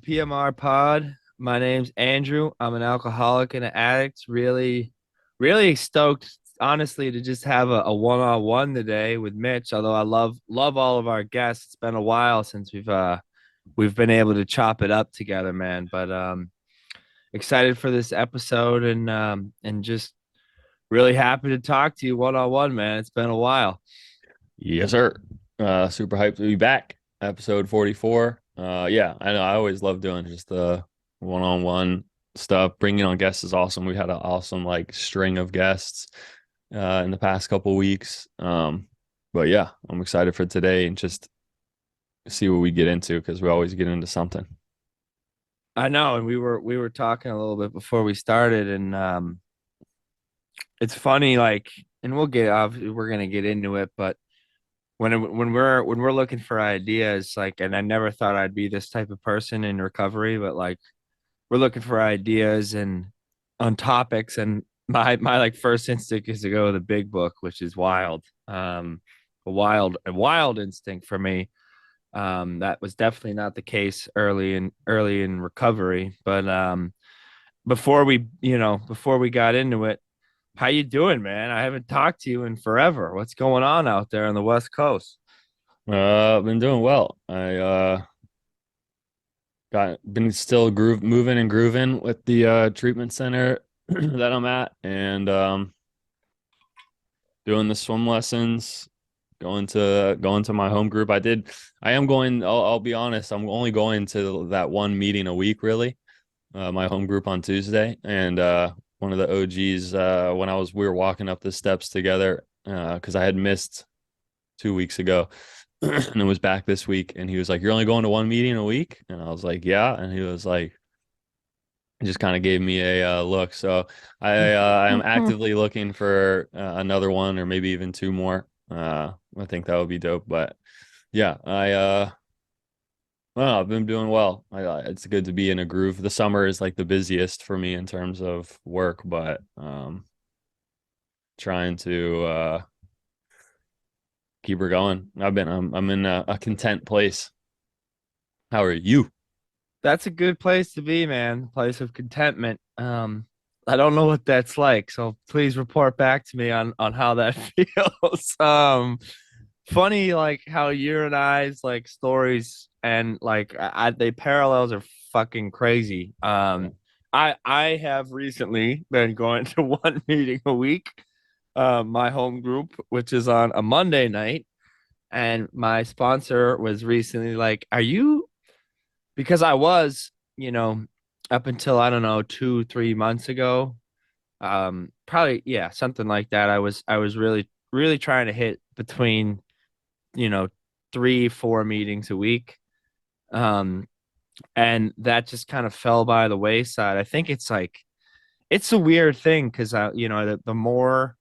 PMR Pod. My name's Andrew. I'm an alcoholic and an addict. Really stoked, honestly, to just have a one-on-one today with Mitch. Although I love all of our guests. It's been a while since we've been able to chop it up together, man. But excited for this episode and just really happy to talk to you one-on-one, man. It's been a while. Yes, sir. Super hyped to be back. Episode 44. Yeah, I know. I always love doing just the one-on-one stuff. Bringing on guests is awesome. We had an awesome string of guests in the past couple weeks. But yeah, I'm excited for today and just see what we get into because we always get into something. I know, and we were talking a little bit before we started, and it's funny, like, and we're gonna get into it, but when we're looking for ideas, like, and I never thought I'd be this type of person in recovery, but like we're looking for ideas and on topics, and my like first instinct is to go with the big book, which is wild, a wild instinct for me. That was definitely not the case early in recovery, but before we got into it, how you doing, man? I haven't talked to you in forever. What's going on out there on the West Coast? I've been doing well. I got been still moving and grooving with the treatment center that I'm at, and doing the swim lessons, going to my home group. I am going, I'll be honest, I'm only going to that one meeting a week, really. My home group on Tuesday. And one of the OGs, when we were walking up the steps together, because I had missed 2 weeks ago and it was back this week. And he was like, "You're only going to one meeting a week?" And I was like, "Yeah." And he was like, he just kind of gave me a look. So I am actively looking for another one or maybe even two more. I think that would be dope. But yeah, well, I've been doing well. It's good to be in a groove. The summer is like the busiest for me in terms of work, but trying to keep her going. I'm in a content place. How are you? That's a good place to be, man. Place of contentment. I don't know what that's like, so please report back to me on how that feels. Funny, like how your and I's like stories and like they parallels are fucking crazy. I have recently been going to one meeting a week, my home group, which is on a Monday night, and my sponsor was recently like, "Are you?" Because I was, up until I don't know 2 3 months ago, probably, yeah, something like that. I was really trying to hit between you know 3 4 meetings a week, um and that just kind of fell by the wayside. I think it's like it's a weird thing because the more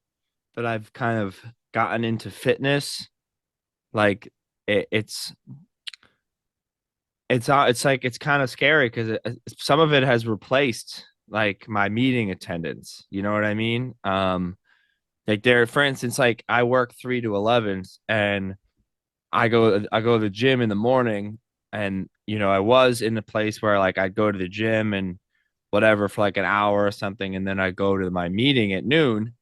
that I've kind of gotten into fitness, like it's like it's kind of scary because some of it has replaced like my meeting attendance. You know what I mean? Like there, for instance, like I work 3 to 11, and I go to the gym in the morning, and I was in the place where like I'd go to the gym and whatever for like an hour or something, and then I go to my meeting at noon.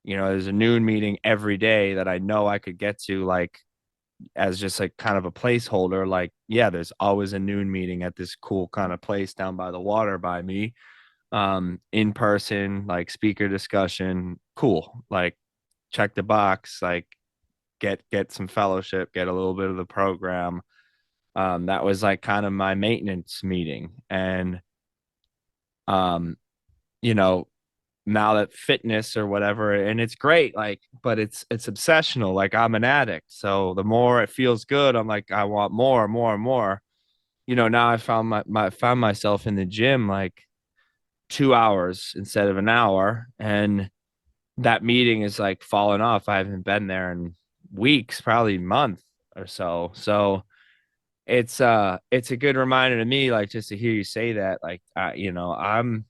There's a noon meeting every day that I know I could get to, like, as just like kind of a placeholder. Like, yeah, there's always a noon meeting at this cool kind of place down by the water by me. In person, like speaker discussion, cool. Like, check the box, like get some fellowship, get a little bit of the program. That was like kind of my maintenance meeting. And um, you know, now that fitness or whatever, and it's great, like, but it's obsessional. Like, I'm an addict, so the more it feels good, I'm like, I want more, more, more. Now I found myself in the gym like 2 hours instead of an hour, and that meeting is like falling off. I haven't been there in weeks, probably a month or so. So it's a good reminder to me, like, just to hear you say that, like, I'm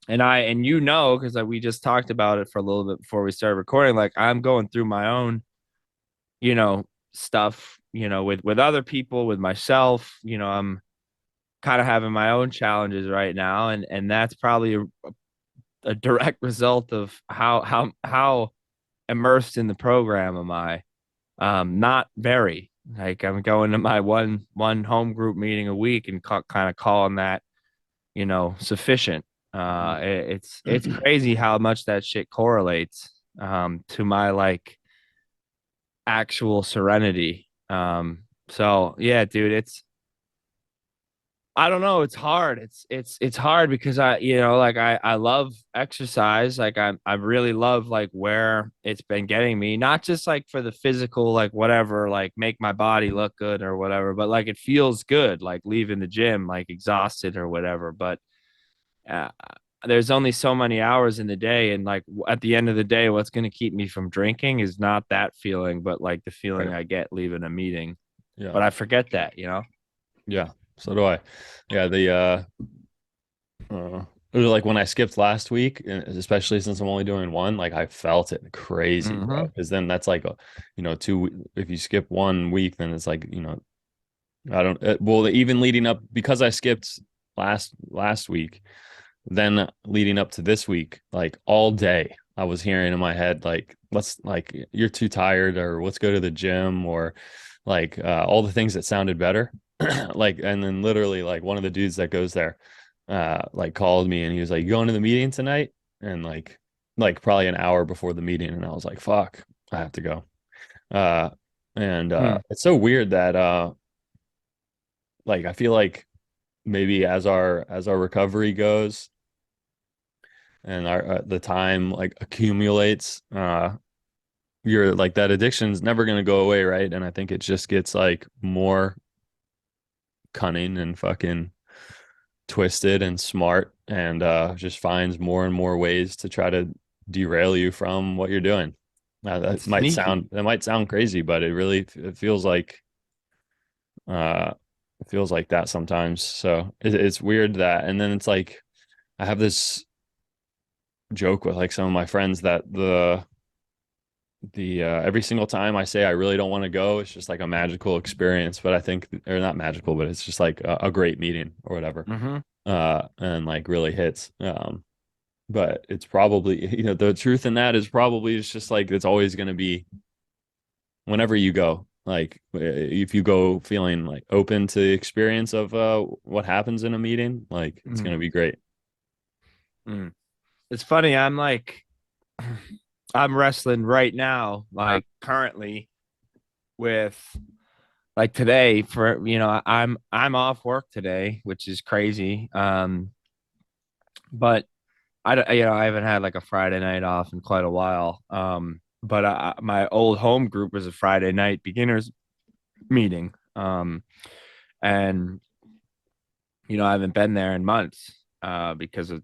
and because like we just talked about it for a little bit before we started recording, like I'm going through my own, you know, stuff, with other people, with myself. I'm kind of having my own challenges right now, and that's probably a direct result of how immersed in the program am I. Not very. Like I'm going to my one home group meeting a week and kind of calling that, sufficient. It's crazy how much that shit correlates to my like actual serenity. So yeah, dude, I don't know. It's hard. It's hard because like I love exercise. Like I really love like where it's been getting me, not just like for the physical, like whatever, like make my body look good or whatever, but like it feels good, like leaving the gym, like exhausted or whatever. But uh, there's only so many hours in the day, and like at the end of the day, what's going to keep me from drinking is not that feeling, but like the feeling Right. I get leaving a meeting. Yeah. But I forget that. Yeah. So do I. Yeah. It was like when I skipped last week, and especially since I'm only doing one, like I felt it crazy, bro. Hmm. Because then that's like, if you skip 1 week, then it's like, I don't, well, even leading up, because I skipped last week, then leading up to this week, like all day, I was hearing in my head, like, let's, like, you're too tired, or let's go to the gym, or like all the things that sounded better. Like, and then literally, like, one of the dudes that goes there, like called me and he was like, you going to the meeting tonight? And like probably an hour before the meeting. And I was like, fuck, I have to go. Uh, and it's so weird that, like, I feel like maybe as our recovery goes, and our the time like accumulates, you're like, that addiction's never going to go away, right? And I think it just gets like more cunning and fucking twisted and smart, and just finds more and more ways to try to derail you from what you're doing. It's sneaky. That might sound crazy, but it uh feels like that sometimes. So it's weird that, and then it's like I have this joke with like some of my friends that the every single time I say I really don't want to go, it's just like a magical experience. But I think, or not magical, but it's just like a great meeting or whatever. Hmm. And like really hits. But it's probably, the truth in that is probably it's just like it's always going to be, whenever you go, like if you go feeling like open to the experience of what happens in a meeting, like it's going to Mm. be great. Mm. It's funny. I'm like, I'm wrestling right now, like currently with like today for, I'm off work today, which is crazy. But I haven't had like a Friday night off in quite a while. But my old home group was a Friday night beginners meeting. And I haven't been there in months, because of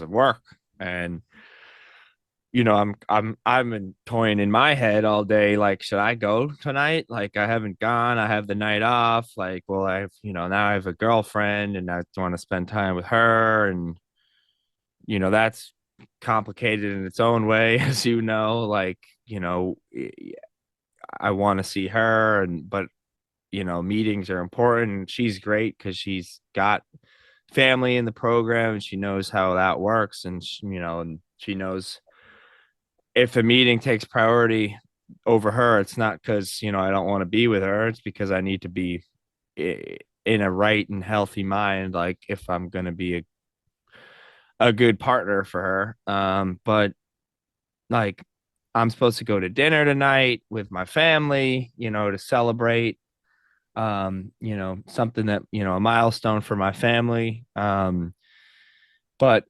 work. And I'm toying in my head all day, like, should I go tonight? Like, I haven't gone. I have the night off. Like, well, now I have a girlfriend and I want to spend time with her. And, that's complicated in its own way, as you know. Like, I want to see her, but, meetings are important. And she's great because she's got family in the program and she knows how that works. And, and she knows if a meeting takes priority over her, it's not because, I don't want to be with her. It's because I need to be in a right and healthy mind, like if I'm going to be a good partner for her. But like, I'm supposed to go to dinner tonight with my family, to celebrate, something that, a milestone for my family. But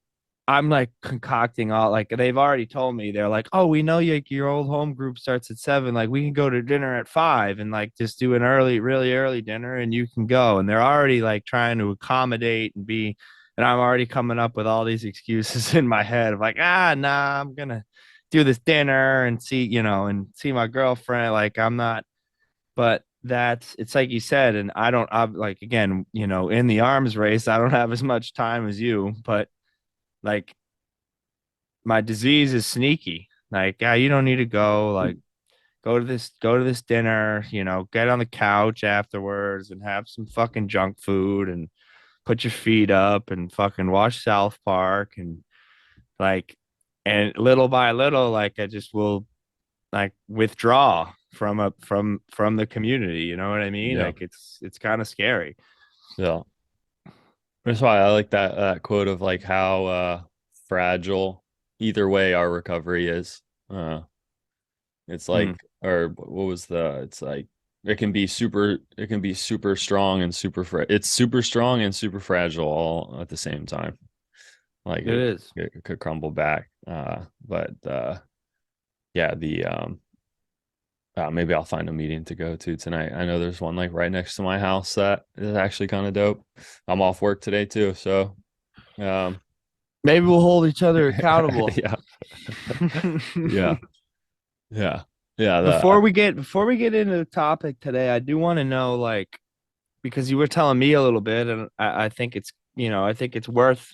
I'm like concocting all, like they've already told me, they're like, oh, we know your old home group starts at 7. Like we can go to dinner at 5 and like just do an really early dinner and you can go. And they're already like trying to accommodate and I'm already coming up with all these excuses in my head of like, nah, I'm gonna do this dinner and see my girlfriend. Like I'm not, but it's like you said, and I'm like, again, in the arms race, I don't have as much time as you, but like my disease is sneaky. Like, yeah, you don't need to go. Like, go to this dinner. Get on the couch afterwards and have some fucking junk food and put your feet up and fucking watch South Park and like, and little by little, like I just will like withdraw from the community. You know what I mean? Yeah. Like it's kind of scary. Yeah. That's why I like that quote of like how fragile either way our recovery is. It's Hmm. like, or what was it's like it can be super strong and it's super strong and super fragile all at the same time. Like It is. it could crumble back. But yeah, the maybe I'll find a meeting to go to tonight. I know there's one like right next to my house that is actually kind of dope. I'm off work today too, so um, Maybe we'll hold each other accountable. yeah, yeah, yeah, yeah. Before we get into the topic today, I do want to know, like, because you were telling me a little bit, and I think I think it's worth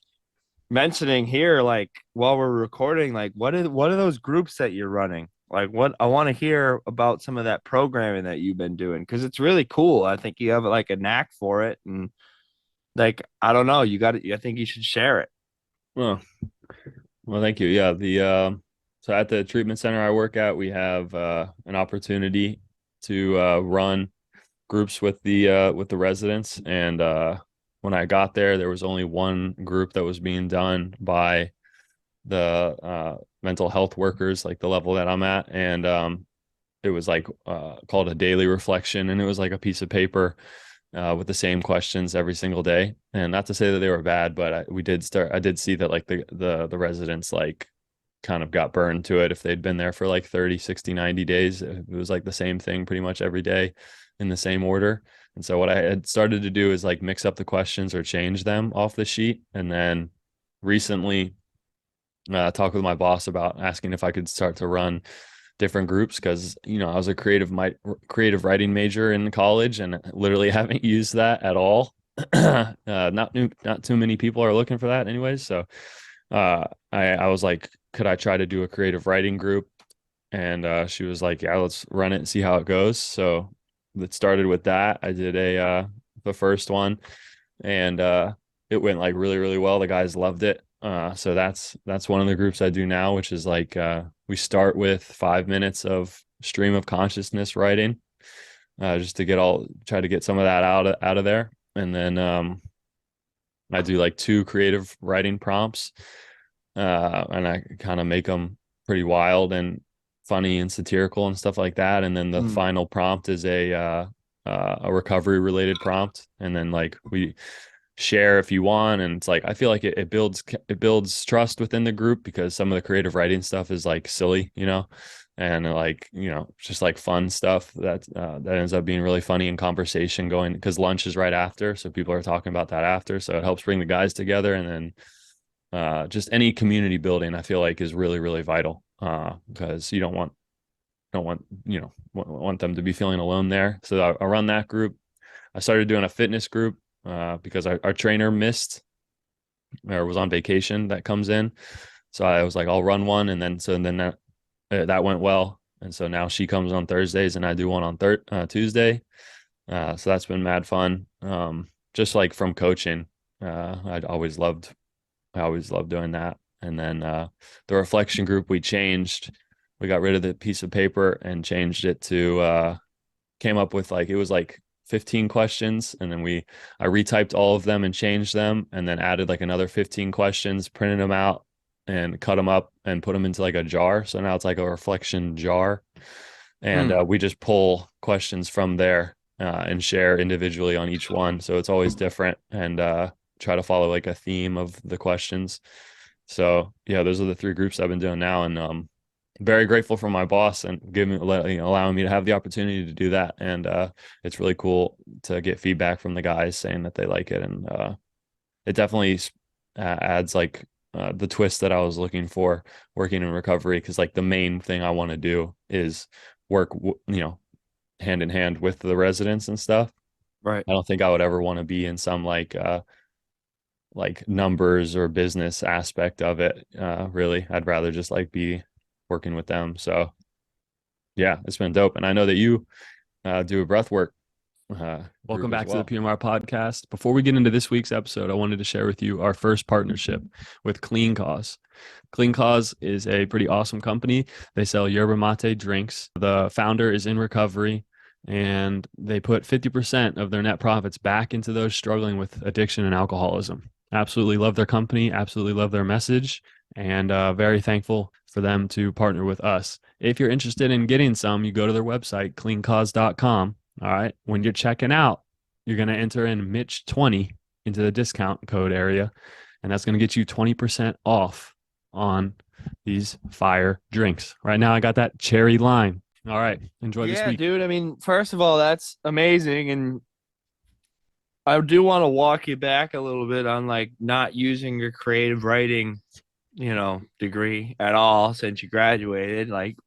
mentioning here, like while we're recording, like what are those groups that you're running? Like what I want to hear about some of that programming that you've been doing because it's really cool. I think you have like a knack for it, and like I don't know, you got it. I think you should share it. Well, well, thank you. Yeah, the so at the treatment center I work at, we have an opportunity to run groups with the residents, and when I got there, there was only one group that was being done by the mental health workers, like the level that I'm at, and it was like called a daily reflection, and it was like a piece of paper with the same questions every single day. And not to say that they were bad, but I did see that like the residents like kind of got burned to it if they'd been there for like 30, 60, 90 days. It was like the same thing pretty much every day in the same order. And so what I had started to do is like mix up the questions or change them off the sheet. And then recently talk with my boss about asking if I could start to run different groups because I was a creative writing major in college and literally haven't used that at all. Not too many people are looking for that anyways. So I was like, could I try to do a creative writing group? And she was like, yeah, let's run it and see how it goes. So it started with that. I did the first one, and it went like really really well. The guys loved it. So that's one of the groups I do now, which is like we start with 5 minutes of stream of consciousness writing, just to try to get some of that out of there, and then I do like two creative writing prompts, and I kind of make them pretty wild and funny and satirical and stuff like that. And then the Mm. final prompt is a recovery related prompt, and then like we share if you want. And it's like I feel like it builds trust within the group because some of the creative writing stuff is like silly, and like just like fun stuff that ends up being really funny in conversation going because lunch is right after, so people are talking about that after, so it helps bring the guys together. And then just any community building I feel like is really really vital because you don't want want them to be feeling alone there. So I run that group. I started doing a fitness group because our trainer missed or was on vacation that comes in. So I was like, I'll run one. And then that went well. And so now she comes on Thursdays and I do one on Tuesday. So that's been mad fun. Just like from coaching, I always loved doing that. And then the reflection group, we got rid of the piece of paper and changed it to came up with like it was like 15 questions, and then I retyped all of them and changed them, and then added like another 15 questions, printed them out and cut them up and put them into like a jar. So now it's like a reflection jar, and Hmm. we just pull questions from there and share individually on each one. So it's always different, and try to follow like a theme of the questions. So yeah, those are the three groups I've been doing now, and very grateful for my boss and allowing me to have the opportunity to do that. And it's really cool to get feedback from the guys saying that they like it, and it definitely adds like the twist that I was looking for working in recovery, because like the main thing I want to do is work hand in hand with the residents and stuff. Right. I don't think I would ever want to be in some like numbers or business aspect of it. Really, I'd rather just like be working with them. So yeah, it's been dope. And I know that you do a breath work Welcome group as back to the well. PMR podcast. Before we get into this week's episode, I wanted to share with you our first partnership with Clean Cause. Clean Cause is a pretty awesome company. They sell yerba mate drinks. The founder is in recovery, and they put 50% of their net profits back into those struggling with addiction and alcoholism. Absolutely love their company, absolutely love their message, and very thankful for them to partner with us. If you're interested in getting some, you go to their website, cleancause.com. All right. When you're checking out, you're going to enter in Mitch20 into the discount code area, and that's going to get you 20% off on these fire drinks. Right now, I got that cherry lime. All right. Enjoy this Yeah, week. dude. I mean, first of all, that's amazing. And I do want to walk you back a little bit on like not using your creative writing, degree at all since you graduated. Like,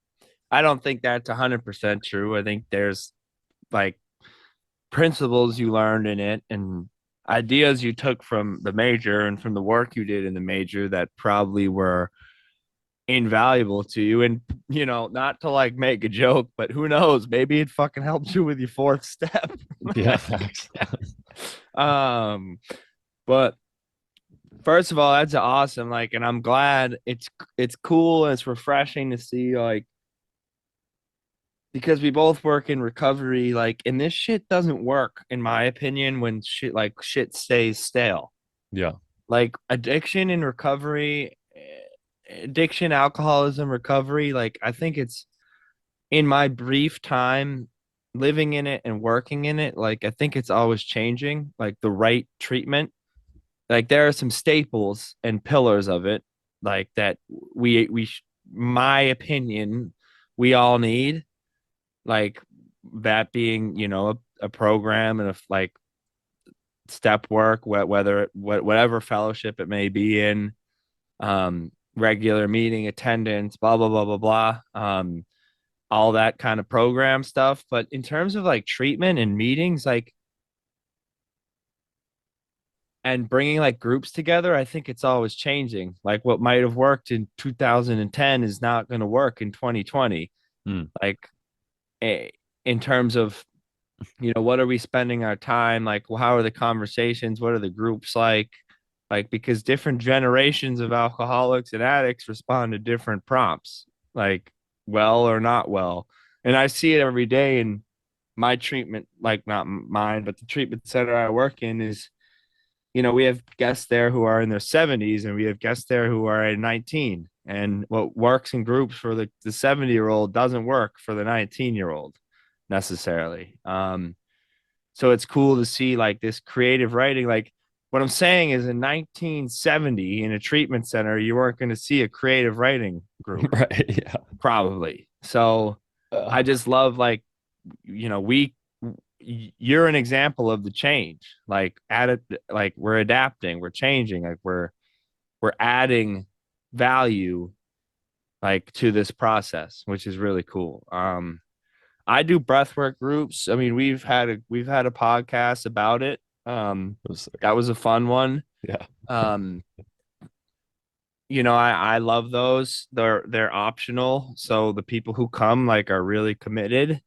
I don't think that's 100% true. I think there's like principles you learned in it and ideas you took from the major and from the work you did in the major that probably were invaluable to you. And not to like make a joke, but who knows, maybe it fucking helps you with your fourth step. Yeah, facts. um but first of all, that's awesome. Like, and I'm glad it's cool and it's refreshing to see, like, because we both work in recovery, like, and this shit doesn't work in my opinion when shit stays stale. Yeah. Like addiction and recovery, addiction, alcoholism, recovery, like I think it's in my brief time living in it and working in it, like I think it's always changing, like the right treatment. Like there are some staples and pillars of it, like that my opinion, we all need, like that being, a program and a like step work, whatever fellowship it may be in, regular meeting attendance, blah blah blah blah blah, all that kind of program stuff. But in terms of like treatment and meetings, like, and bringing like groups together, I think it's always changing. Like what might have worked in 2010 is not going to work in 2020. Mm. Like, in terms of, what are we spending our time? Like, well, how are the conversations? What are the groups like? Like, because different generations of alcoholics and addicts respond to different prompts, like well or not well. And I see it every day in my treatment, like not mine, but the treatment center I work in is, we have guests there who are in their 70s and we have guests there who are at 19. And what works in groups for the 70-year-old doesn't work for the 19-year-old necessarily. So it's cool to see like this creative writing. Like what I'm saying is in 1970 in a treatment center, you weren't going to see a creative writing group, Right. Yeah. probably. So I just love like, you're an example of the change. Like like we're adapting, we're changing, like we're adding value like to this process, which is really cool. I do breathwork groups. I mean, we've had a podcast about it. That was a fun one. Yeah. Um, I love those. They're optional, so the people who come like are really committed.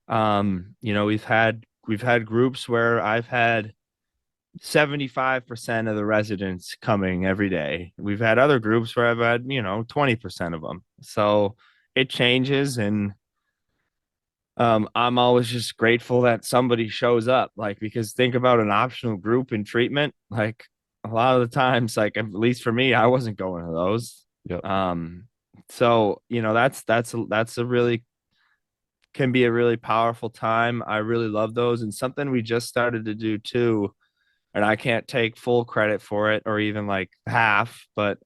We've had groups where I've had 75% of the residents coming every day. We've had other groups where I've had, 20% of them. So it changes, and I'm always just grateful that somebody shows up, like, because think about an optional group in treatment, like a lot of the times, like at least for me, I wasn't going to those. Yep. So that's a really can be a really powerful time. I really love those, and something we just started to do too, and I can't take full credit for it or even like half, but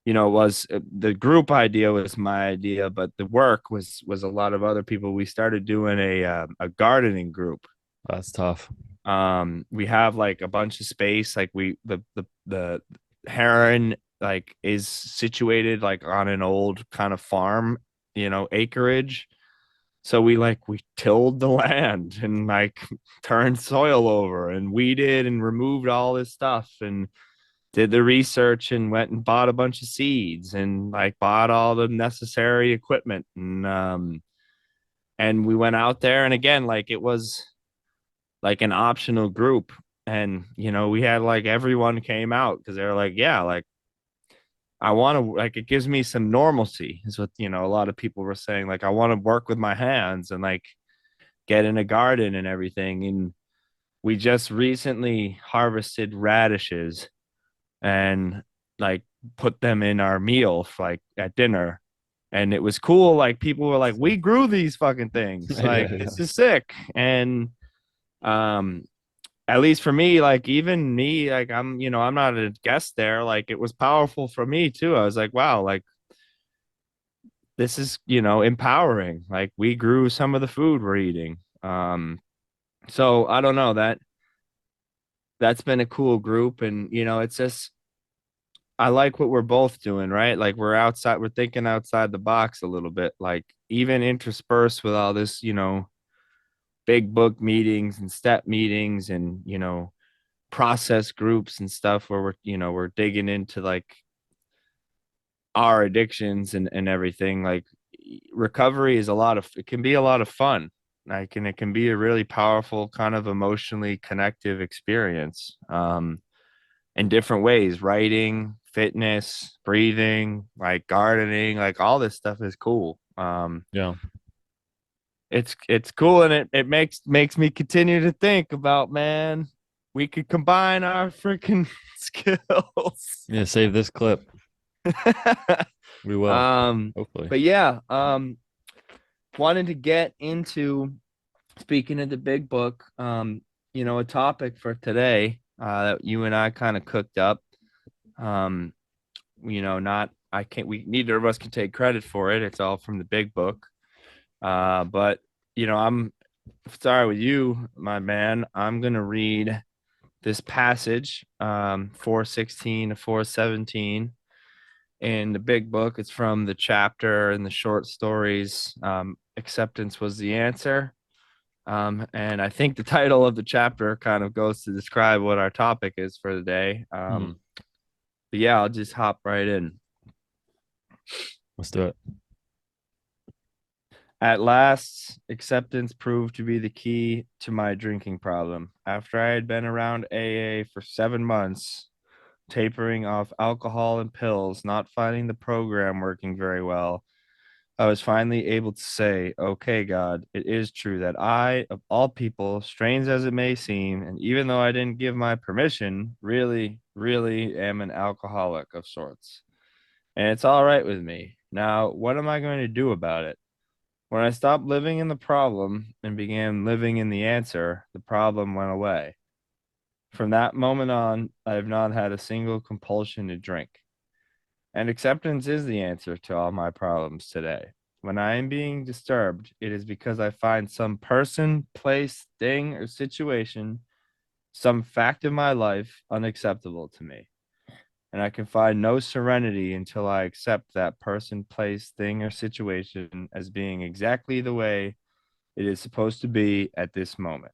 it was the group idea was my idea, but the work was a lot of other people. We started doing a gardening group. That's tough. We have like a bunch of space, like the heron like is situated like on an old kind of farm, acreage. So we tilled the land and like turned soil over and weeded and removed all this stuff and did the research and went and bought a bunch of seeds and like bought all the necessary equipment, And we went out there, and again, like it was like an optional group. And we had like everyone came out because they were like, yeah, like I want to, like, it gives me some normalcy, is what a lot of people were saying. Like, I want to work with my hands and like get in a garden and everything. And we just recently harvested radishes and like put them in our meal like at dinner. And it was cool. Like, people were like, we grew these fucking things. Yeah, Like, yeah. this is sick. And um at least for me, like even me, like I'm not a guest there. Like, it was powerful for me too. I was like, wow, like this is, empowering. Like, we grew some of the food we're eating. So I don't know, that's been a cool group. And it's just, I like what we're both doing, right? Like, we're thinking outside the box a little bit, like even interspersed with all this, big book meetings and step meetings and, process groups and stuff where we're digging into like our addictions and everything. Like, recovery is it can be a lot of fun. Like, and it can be a really powerful kind of emotionally connective experience, in different ways. Writing, fitness, breathing, like gardening, like all this stuff is cool. Yeah. It's cool, and it makes me continue to think about, man, we could combine our freaking skills. Yeah. Save this clip. We will. um Hopefully. but yeah, wanted to get into, speaking of the big book, a topic for today, that you and I kind of cooked up. um not, I can't, we, neither of us can take credit for it. It's all from the big book. But I'm sorry with you, my man. I'm gonna read this passage, 416 to 417 in the big book. It's from the chapter in the short stories, Acceptance Was the Answer. And I think the title of the chapter kind of goes to describe what our topic is for the day. Hmm. But yeah, I'll just hop right in. Let's do it. At last, acceptance proved to be the key to my drinking problem. After I had been around AA for 7 months, tapering off alcohol and pills, not finding the program working very well, I was finally able to say, okay, God, it is true that I, of all people, strange as it may seem, and even though I didn't give my permission, really, really am an alcoholic of sorts. And it's all right with me. Now, what am I going to do about it? When I stopped living in the problem and began living in the answer, the problem went away. From that moment on, I have not had a single compulsion to drink. And acceptance is the answer to all my problems today. When I am being disturbed, it is because I find some person, place, thing, or situation, some fact of my life unacceptable to me. And I can find no serenity until I accept that person, place, thing, or situation as being exactly the way it is supposed to be at this moment.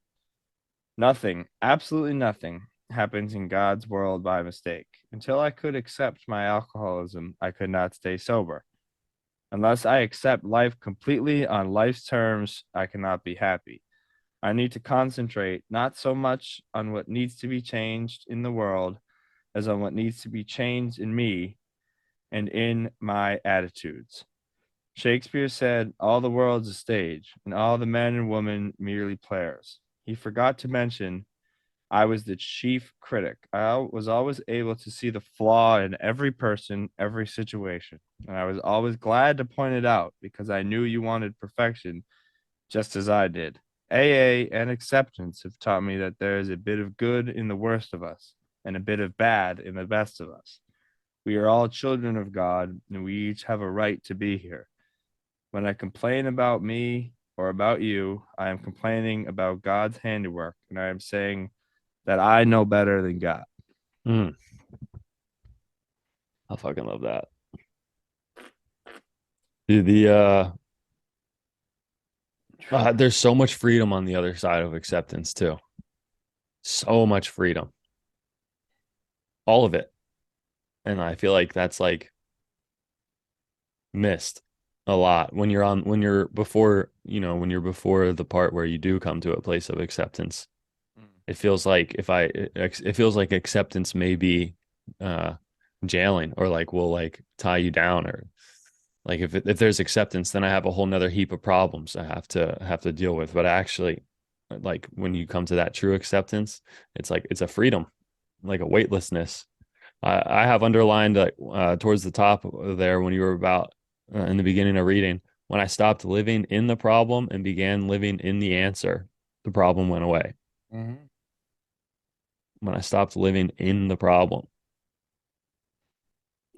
Nothing, absolutely nothing, happens in God's world by mistake. Until I could accept my alcoholism, I could not stay sober. Unless I accept life completely on life's terms, I cannot be happy. I need to concentrate not so much on what needs to be changed in the world as on what needs to be changed in me and in my attitudes. Shakespeare said, all the world's a stage, and all the men and women merely players. He forgot to mention, I was the chief critic. I was always able to see the flaw in every person, every situation. And I was always glad to point it out because I knew you wanted perfection just as I did. AA and acceptance have taught me that there is a bit of good in the worst of us and a bit of bad in the best of us. We are all children of God, and we each have a right to be here. When I complain about me or about you, I am complaining about God's handiwork, and I am saying that I know better than God. Mm, I fucking love that. Dude, there's so much freedom on the other side of acceptance too. So much freedom. All of it. And I feel like that's like missed. a lot when you're on when you're before, when you're before the part where you do come to a place of acceptance. It feels like it feels like acceptance may be uh jailing, or like will like tie you down, or like if there's acceptance, then I have a whole nother heap of problems I have to deal with. But actually, like when you come to that true acceptance, it's like it's a freedom, like a weightlessness. I have underlined like towards the top there when you were about in the beginning of reading, when I stopped living in the problem and began living in the answer, the problem went away. Mm-hmm. When I stopped living in the problem,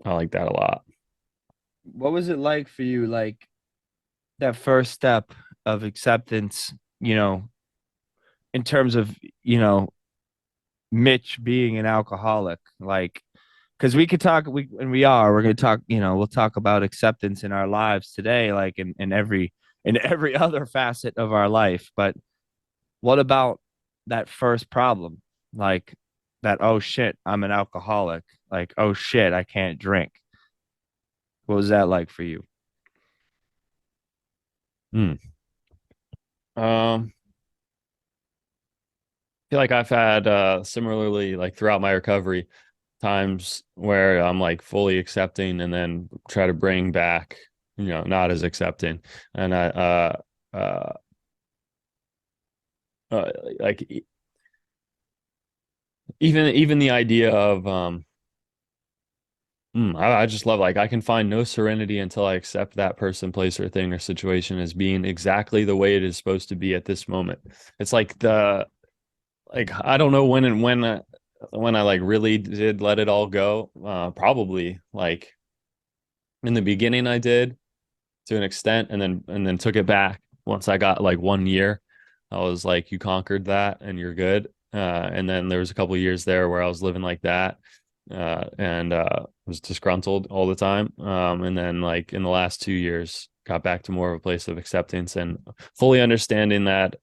I like that a lot. What was it like for you, like that first step of acceptance, you know, in terms of, you know, Mitch being an alcoholic? Like, because we could talk, we're going to talk, we'll talk about acceptance in our lives today, like in every other facet of our life. But what about that first problem? Like that, oh shit, I'm an alcoholic. Like, oh shit, I can't drink. What was that like for you? Hmm. Um, feel like I've had similarly, like throughout my recovery, times where I'm like fully accepting and then try to bring back, not as accepting. And I uh uh like even the idea of I just love, like, I can find no serenity until I accept that person, place, or thing or situation as being exactly the way it is supposed to be at this moment. It's like I don't know when I like really did let it all go. Probably like in the beginning I did to an extent, and then took it back once I got like 1 year. I was like, you conquered that and you're good. And then there was a couple of years there where I was living like that, and was disgruntled all the time. And then like in the last 2 years, got back to more of a place of acceptance and fully understanding that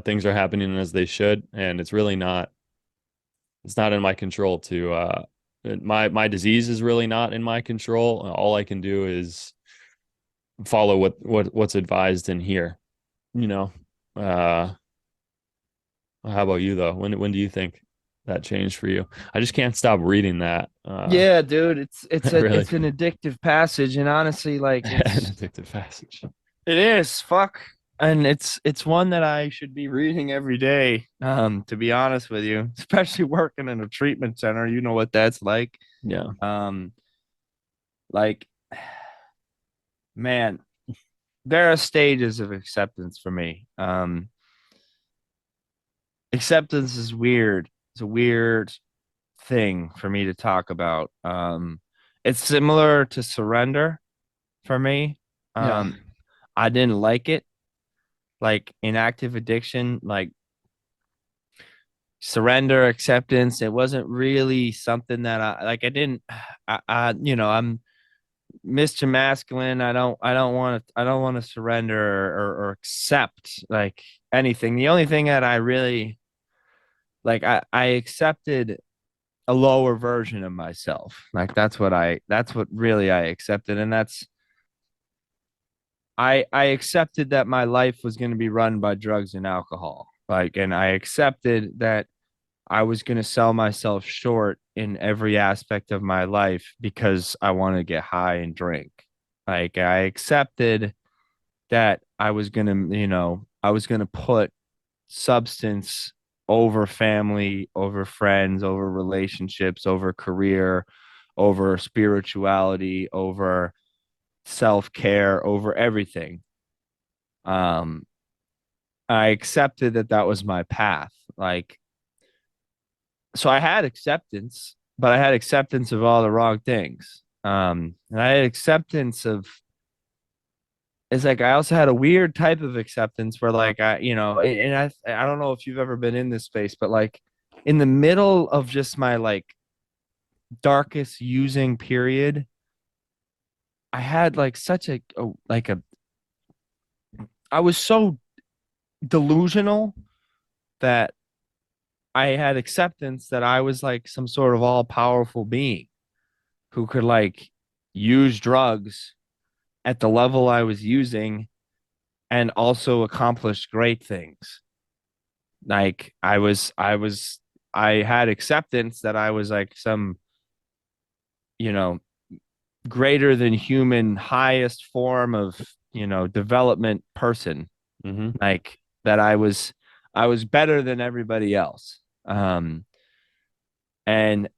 things are happening as they should, and it's not in my control to my disease is really not in my control. All I can do is follow what's advised in here, you know. Uh how about you though? When do you think that changed for you? I just can't stop reading that. Yeah, dude, Really it's an addictive passage, and honestly, like an addictive passage. it is fuck, and it's one that I should be reading every day. To be honest with you, especially working in a treatment center, you know what that's like. Yeah. Um, like, man, there are stages of acceptance for me. Acceptance is weird. It's a weird thing for me to talk about. It's similar to surrender for me. Yeah. Um, I didn't like it. Like in active addiction, like surrender, acceptance, it wasn't really something that I like. I didn't, I'm Mr. Masculine. I don't want to surrender or accept like anything. The only thing that I really like, I accepted a lower version of myself. Like that's what really I accepted. And I accepted that my life was going to be run by drugs and alcohol. Like, and I accepted that I was going to sell myself short in every aspect of my life because I want to get high and drink. Like, I accepted that I was going to, I was going to put substance over family, over friends, over relationships, over career, over spirituality, over self-care, over everything. Um, I accepted that that was my path. Like, so I had acceptance, but I had acceptance of all the wrong things. And I had acceptance of, it's like I also had a weird type of acceptance where like and I don't know if you've ever been in this space, but like in the middle of just my like darkest using period, I had like such a I was so delusional that I had acceptance that I was like some sort of all powerful being who could like use drugs at the level I was using and also accomplished great things. Like I had acceptance that I was like some, you know, greater than human, highest form of, development person. Mm-hmm. Like that I was better than everybody else. And in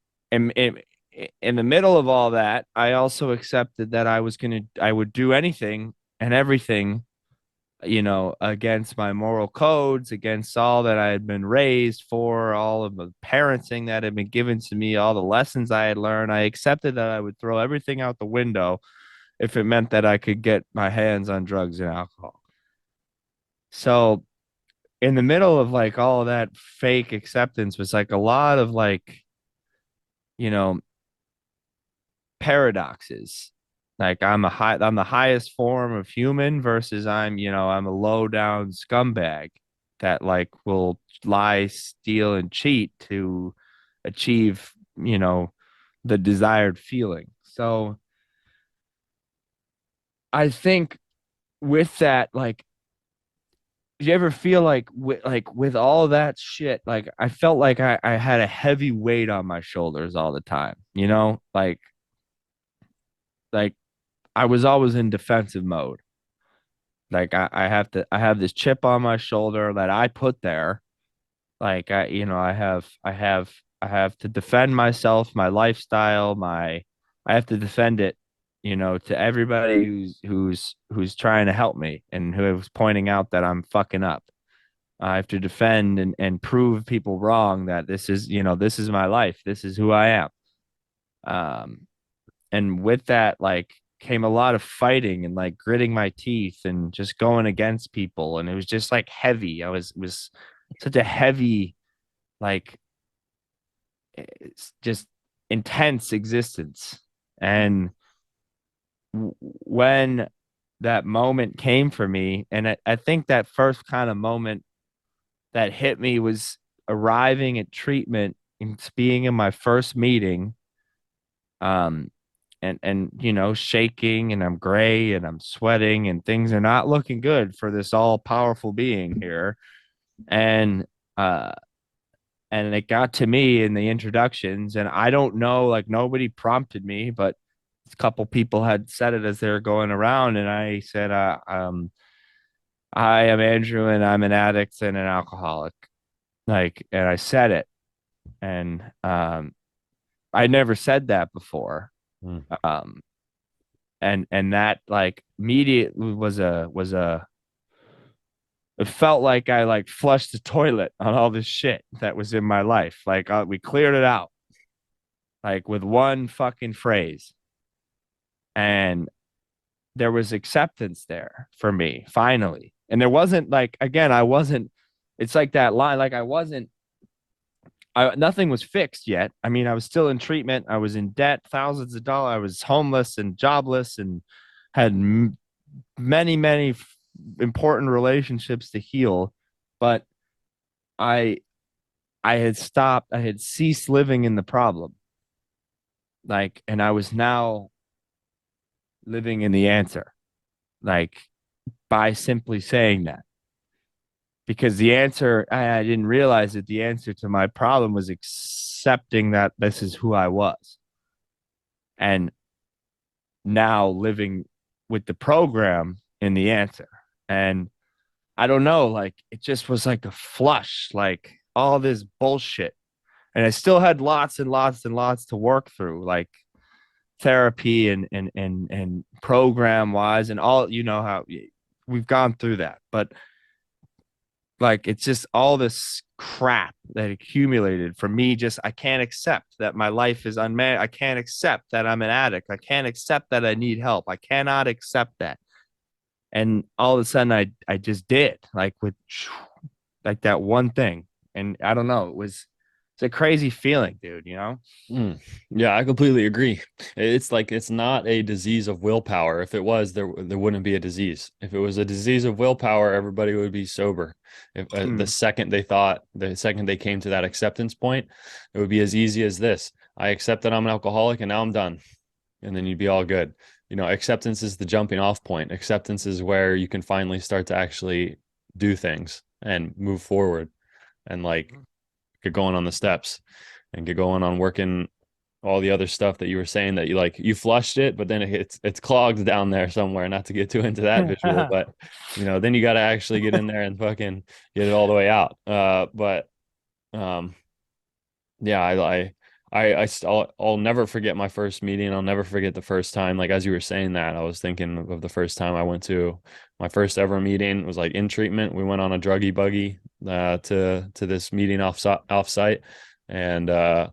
the middle of all that, I also accepted that I would do anything and everything, against my moral codes, against all that I had been raised for, all of the parenting that had been given to me, all the lessons I had learned. I accepted that I would throw everything out the window if it meant that I could get my hands on drugs and alcohol. So, in the middle of like all of that fake acceptance was like a lot of like, you know, paradoxes. Like I'm the highest form of human versus I'm a low down scumbag that like will lie, steal, and cheat to achieve, the desired feeling. So I think with that, like, do you ever feel like with all that shit, like I felt like I had a heavy weight on my shoulders all the time, like I was always in defensive mode. Like I have this chip on my shoulder that I put there. Like I have to defend myself, my lifestyle, I have to defend it, to everybody who's trying to help me and who is pointing out that I'm fucking up. I have to defend and prove people wrong that this is my life. This is who I am. Um, and with that like came a lot of fighting and like gritting my teeth and just going against people, and it was just like heavy. It was such a heavy, like, it's just intense existence. And when that moment came for me, and I think that first kind of moment that hit me was arriving at treatment and being in my first meeting, um and shaking, and I'm gray and I'm sweating and things are not looking good for this all powerful being here. And uh and it got to me in the introductions, and I don't know, like nobody prompted me, but a couple people had said it as they were going around, and I said, I am Andrew and I'm an addict and an alcoholic. Like, and I said it. And I never said that before. Mm. um and that like immediately was a it felt like I like flushed the toilet on all this shit that was in my life. Like, we cleared it out like with one fucking phrase. And there was acceptance there for me finally. And there wasn't, like, again, I wasn't, it's like that line, like nothing was fixed yet. I mean, I was still in treatment. I was in debt, thousands of dollars. I was homeless and jobless and had many, many important relationships to heal. But I, I had stopped. I had ceased living in the problem. Like, and I was now living in the answer. Like, by simply saying that, because the answer, I didn't realize that the answer to my problem was accepting that this is who I was, and now living with the program in the answer. And I don't know, like it just was like a flush, like all this bullshit. And I still had lots and lots and lots to work through, like therapy and program wise and all, how we've gone through that. But like it's just all this crap that accumulated for me. Just I can't accept that my life is unmanned. I can't accept that I'm an addict. I can't accept that I need help. I cannot accept that. And all of a sudden I just did, like with like that one thing. And I don't know, it's a crazy feeling, dude. Mm. Yeah, I completely agree. It's like it's not a disease of willpower. If it was, there wouldn't be a disease. If it was a disease of willpower, everybody would be sober. If Mm. the second they came to that acceptance point, it would be as easy as this. I accept that I'm an alcoholic and now I'm done. And then you'd be all good. acceptance is the jumping off point. Acceptance is where you can finally start to actually do things and move forward and like get going on the steps and get going on working all the other stuff that you were saying that you flushed it, but then it's clogged down there somewhere. Not to get too into that visual, but then you got to actually get in there and fucking get it all the way out. But um, yeah, I'll never forget my first meeting. I'll never forget the first time. Like as you were saying that, I was thinking of the first time I went to my first ever meeting. It was like in treatment. We went on a druggy buggy to this meeting off site, and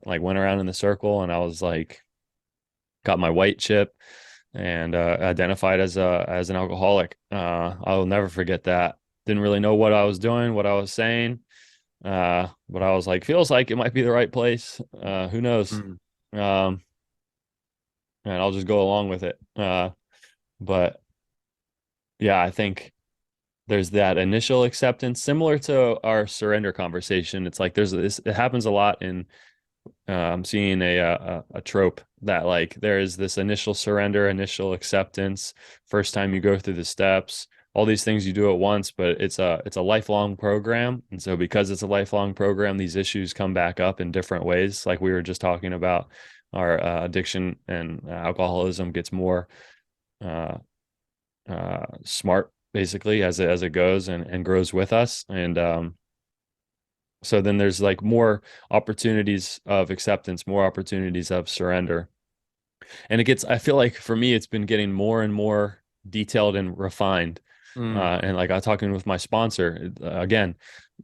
like went around in the circle, and I was like got my white chip and identified as an alcoholic. I'll never forget that. Didn't really know what I was doing, what I was saying. But I was like, feels like it might be the right place. Who knows? Mm. Um, and I'll just go along with it. But yeah, I think there's that initial acceptance, similar to our surrender conversation. It's like there's this. It happens a lot in I'm seeing a trope that like there is this initial surrender, initial acceptance, first time you go through the steps, all these things you do at once, but it's a lifelong program. And so because it's a lifelong program, these issues come back up in different ways. Like we were just talking about, our addiction and alcoholism gets more uh, smart basically as it goes and grows with us. And so then there's like more opportunities of acceptance, more opportunities of surrender. And I feel like for me, it's been getting more and more detailed and refined. Mm. And like I talking with my sponsor, again,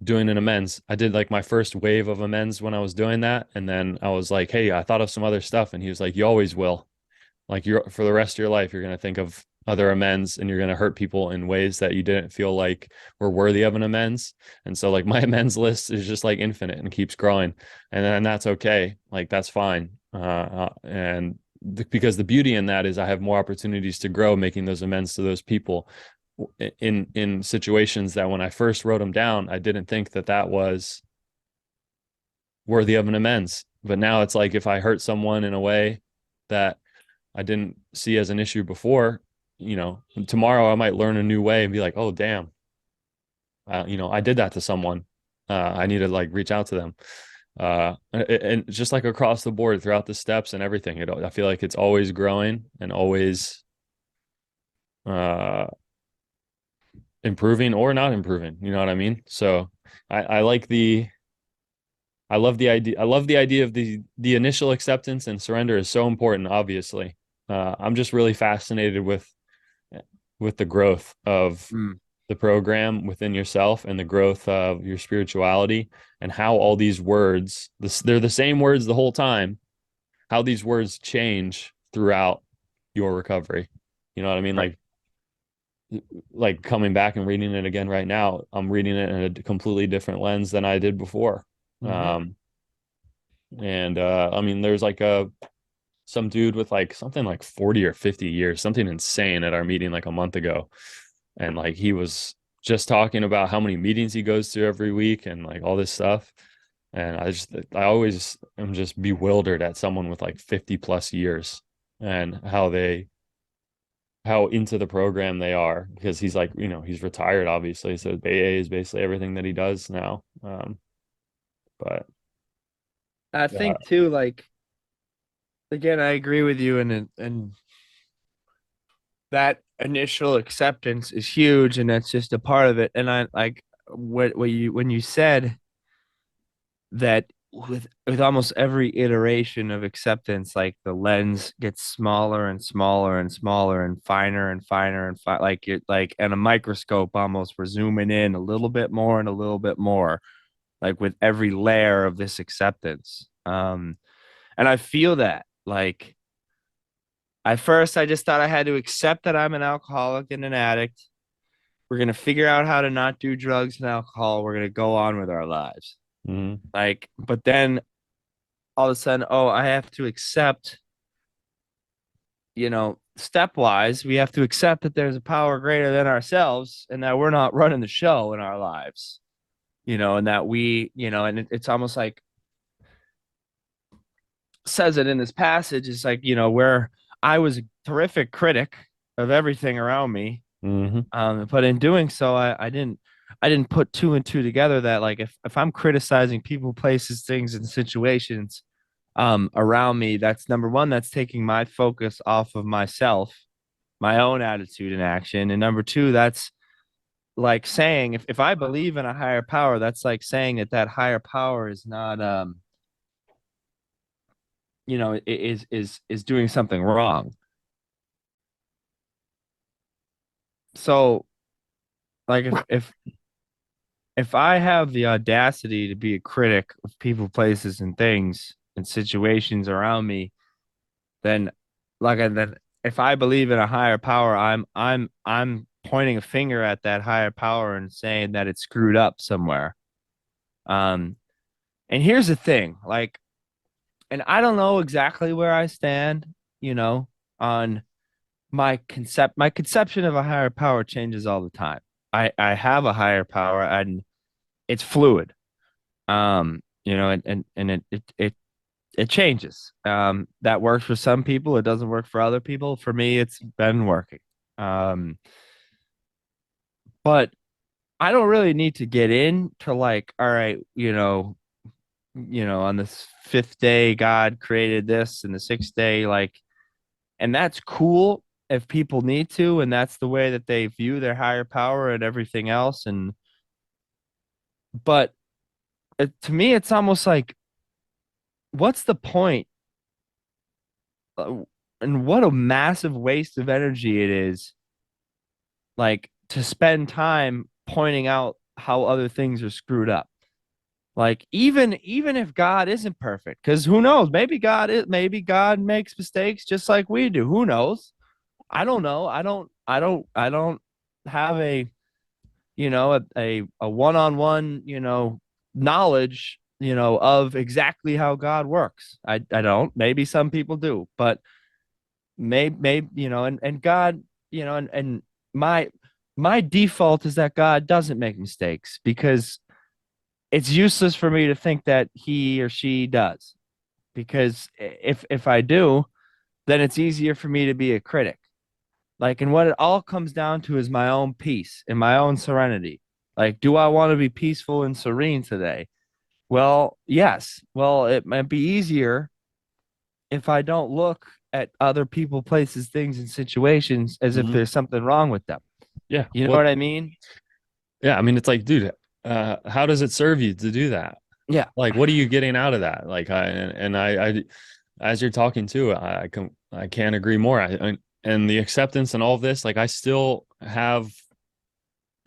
doing an amends. I did like my first wave of amends when I was doing that. And then I was like, hey, I thought of some other stuff. And he was like, you always will. Like you're for the rest of your life, you're going to think of other amends and you're going to hurt people in ways that you didn't feel like were worthy of an amends. And so like my amends list is just like infinite and keeps growing. And then that's okay. Like that's fine. Because the beauty in that is I have more opportunities to grow making those amends to those people in situations that when I first wrote them down, I didn't think that was worthy of an amends. But now it's like if I hurt someone in a way that I didn't see as an issue before, tomorrow I might learn a new way and be like, oh, damn, I did that to someone. I need to like reach out to them. And just like across the board throughout the steps and everything, I feel like it's always growing and always uh, improving or not improving. You know what I mean? So I like I love the idea. I love the idea of the initial acceptance and surrender is so important, obviously. I'm just really fascinated with the growth of Mm. the program within yourself and the growth of your spirituality and how all these words, they're the same words the whole time, how these words change throughout your recovery. You know what I mean? Right. Like coming back and reading it again right now, I'm reading it in a completely different lens than I did before. Mm-hmm. And I mean, there's like some dude with like something like 40 or 50 years, something insane at our meeting like a month ago. And like he was just talking about how many meetings he goes to every week and like all this stuff. And I always am just bewildered at someone with like 50 plus years and how into the program they are because he's like, he's retired, obviously. So AA is basically everything that he does now. But I yeah. think too, like again, I agree with you, and that initial acceptance is huge, and that's just a part of it. And I like what you when you said that with almost every iteration of acceptance, like the lens gets smaller and smaller and smaller and finer and finer and like it like and a microscope almost we're zooming in a little bit more and a little bit more, like with every layer of this acceptance. And I feel that like at first I just thought I had to accept that I'm an alcoholic and an addict. We're gonna figure out how to not do drugs and alcohol. We're gonna go on with our lives. Mhm. Like, but then all of a sudden, oh, I have to accept, stepwise, we have to accept that there's a power greater than ourselves and that we're not running the show in our lives, and that and it's almost like says it in this passage. It's like, we're I was a terrific critic of everything around me. Hmm. But in doing so, I didn't put two and two together that like if I'm criticizing people, places, things, and situations around me, that's number one, that's taking my focus off of myself, my own attitude and action. And number two, that's like saying if I believe in a higher power, that's like saying that that higher power is not is doing something wrong. So like if I have the audacity to be a critic of people, places, and things and situations around me, then then if I believe in a higher power, I'm pointing a finger at that higher power and saying that it's screwed up somewhere. Um, and here's the thing, like, and I don't know exactly where I stand, you know, on my conception of a higher power changes all the time. I have a higher power and it's fluid. And it changes. That works for some people, it doesn't work for other people. For me, it's been working. Um, but I don't really need to get into like, all right, on this fifth day, God created this, and the sixth day, like, and that's cool if people need to, and that's the way that they view their higher power and everything else. And but to me, it's almost like, what's the point? Uh, and what a massive waste of energy it is, like to spend time pointing out how other things are screwed up. Like even if God isn't perfect, because who knows? Maybe God makes mistakes just like we do. Who knows? I don't know. I don't have a one-on-one, knowledge, of exactly how God works. I don't. Maybe some people do, but maybe, and God, and my my default is that God doesn't make mistakes because it's useless for me to think that he or she does. Because if I do, then it's easier for me to be a critic. Like, and what it all comes down to is my own peace and my own serenity. Like, do I want to be peaceful and serene today? Well, yes. Well, it might be easier if I don't look at other people, places, things, and situations as if Hmm. there's something wrong with them. Yeah. You know Well, what I mean? yeah. I mean, it's like, dude, how does it serve you to do that? Yeah. Like, what are you getting out of that? Like, as you're talking too, I can't agree more. And the acceptance and all of this, like, I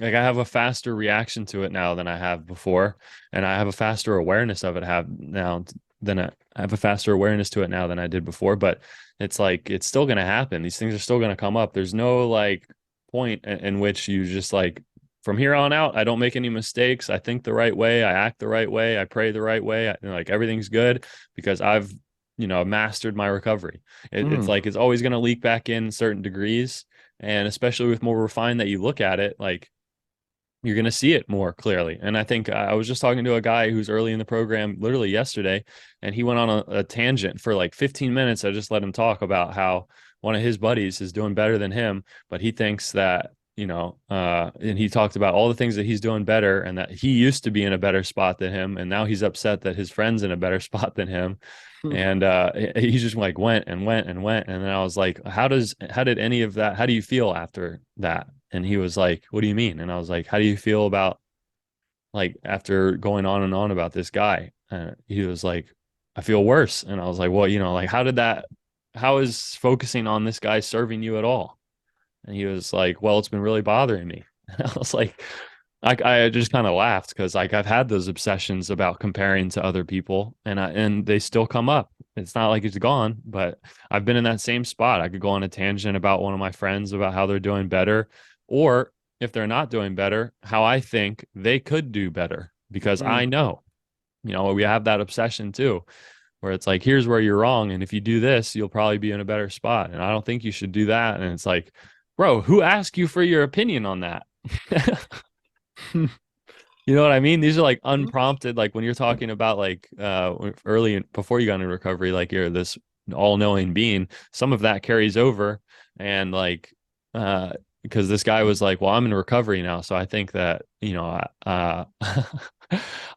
have a faster reaction to it now than I have before, and I have a faster awareness of it have now than I have a faster awareness to it now than I did before. But it's like it's still going to happen. These things are still going to come up. There's no like point in which you just like from here on out, I don't make any mistakes. I think the right way. I act the right way. I pray the right way. Like everything's good because I've mastered my recovery. It's Mm, like it's always going to leak back in certain degrees, and especially with more refined that you look at it, like you're going to see it more clearly. And I think I was just talking to a guy who's early in the program literally yesterday, and he went on a tangent for like 15 minutes. I just let him talk about how one of his buddies is doing better than him, but he thinks that, and he talked about all the things that he's doing better and that he used to be in a better spot than him. And now he's upset that his friend's in a better spot than him. And he just like went and went and went. And then I was like, how did any of that, how do you feel after that? And he was like, what do you mean? And I was like, how do you feel about like after going on and on about this guy? And he was like, I feel worse. And I was like, well, like how is focusing on this guy serving you at all? And he was like, well, it's been really bothering me. And I was like, I just kind of laughed because like I've had those obsessions about comparing to other people and they still come up. It's not like it's gone, but I've been in that same spot. I could go on a tangent about one of my friends about how they're doing better, or if they're not doing better, how I think they could do better because I mm. know, we have that obsession too, where it's like, here's where you're wrong. And if you do this, you'll probably be in a better spot. And I don't think you should do that. And it's like, bro, who asked you for your opinion on that? You know what I mean? These are like unprompted, like when you're talking about like early before you got into recovery, like you're this all-knowing being, some of that carries over. And like because this guy was like, well, I'm in recovery now, so I think that,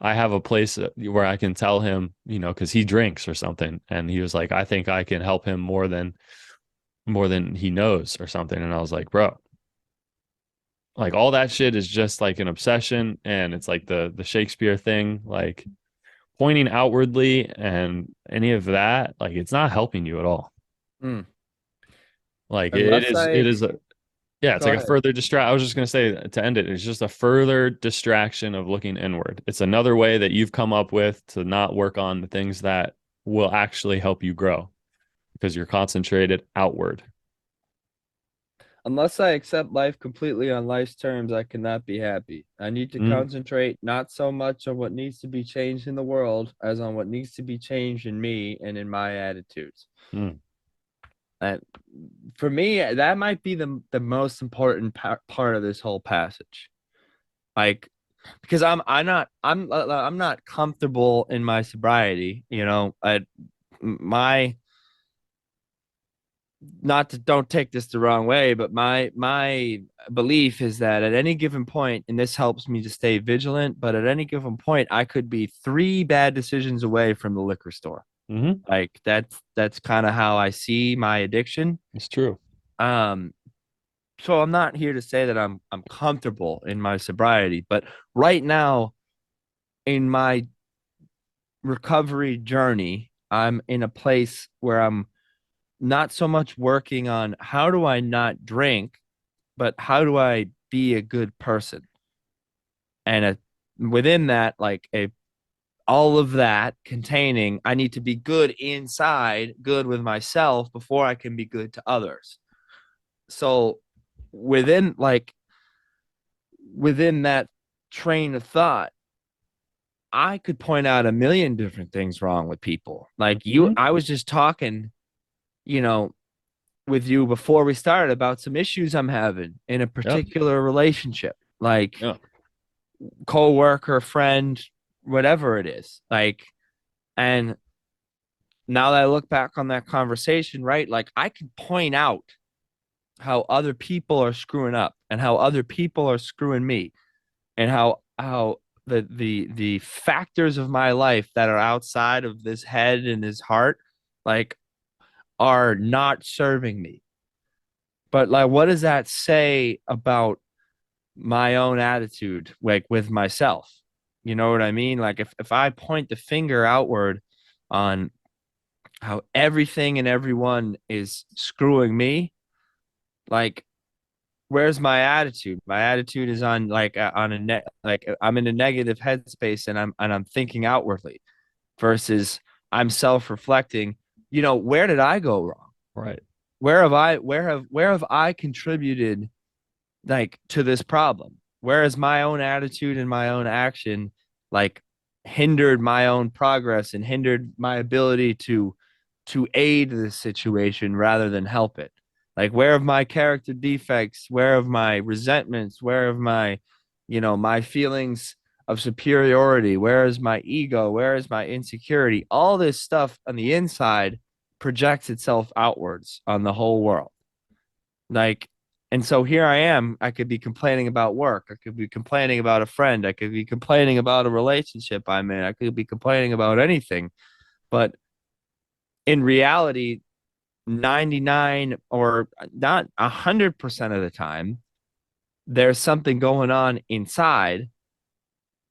I have a place where I can tell him, because he drinks or something, and he was like, I think I can help him more than he knows or something. And I was like, bro, like all that shit is just like an obsession, and it's like the Shakespeare thing, like pointing outwardly and any of that, like it's not helping you at all. Mm. Like it Unless is I it is yeah, it's Go like a ahead. further I was just gonna say to end it, it's just a further distraction of looking inward. It's another way that you've come up with to not work on the things that will actually help you grow because you're concentrated outward. Unless I accept life completely on life's terms, I cannot be happy. I need to Mm, concentrate not so much on what needs to be changed in the world as on what needs to be changed in me and in my attitudes. mm, And for me, that might be the most important part of this whole passage. Like, because I'm not comfortable in my sobriety. My not to don't take this the wrong way, but my belief is that at any given point, and this helps me to stay vigilant, but at any given point, I could be three bad decisions away from the liquor store. mm-hmm. Like that's kind of how I see my addiction. It's true. Um, so I'm not here to say that I'm comfortable in my sobriety, but right now in my recovery journey, I'm in a place where I'm not so much working on how do I not drink, but how do I be a good person? And within that, like a all of that containing, I need to be good inside, good with myself before I can be good to others. So within like within that train of thought, I could point out a million different things wrong with people. Like Mm-hmm. I was just talking, you know, with you before we started about some issues I'm having in a Yep. particular relationship, like Yeah. co-worker, friend, whatever it is. Like, and now that I look back on that conversation, right, like I could point out how other people are screwing up and how other people are screwing me and how the factors of my life that are outside of this head and this heart, like, are not serving me. But like, what does that say about my own attitude, like with myself? You know what I mean? Like if I point the finger outward on how everything and everyone is screwing me, like where's my attitude? My attitude is on like on a net like I'm in a negative headspace and I'm thinking outwardly versus I'm self-reflecting. Where did I go wrong? Right. Where have I contributed like to this problem? Whereas my own attitude and my own action like hindered my own progress and hindered my ability to aid the situation rather than help it. Like where have my character defects, where have my resentments, where have my feelings of superiority, where is my ego, where is my insecurity? All this stuff on the inside projects itself outwards on the whole world. Like, and so here I am. I could be complaining about work. I could be complaining about a friend. I could be complaining about a relationship I'm in. I could be complaining about anything. But in reality, 99 or not 100% of the time, there's something going on inside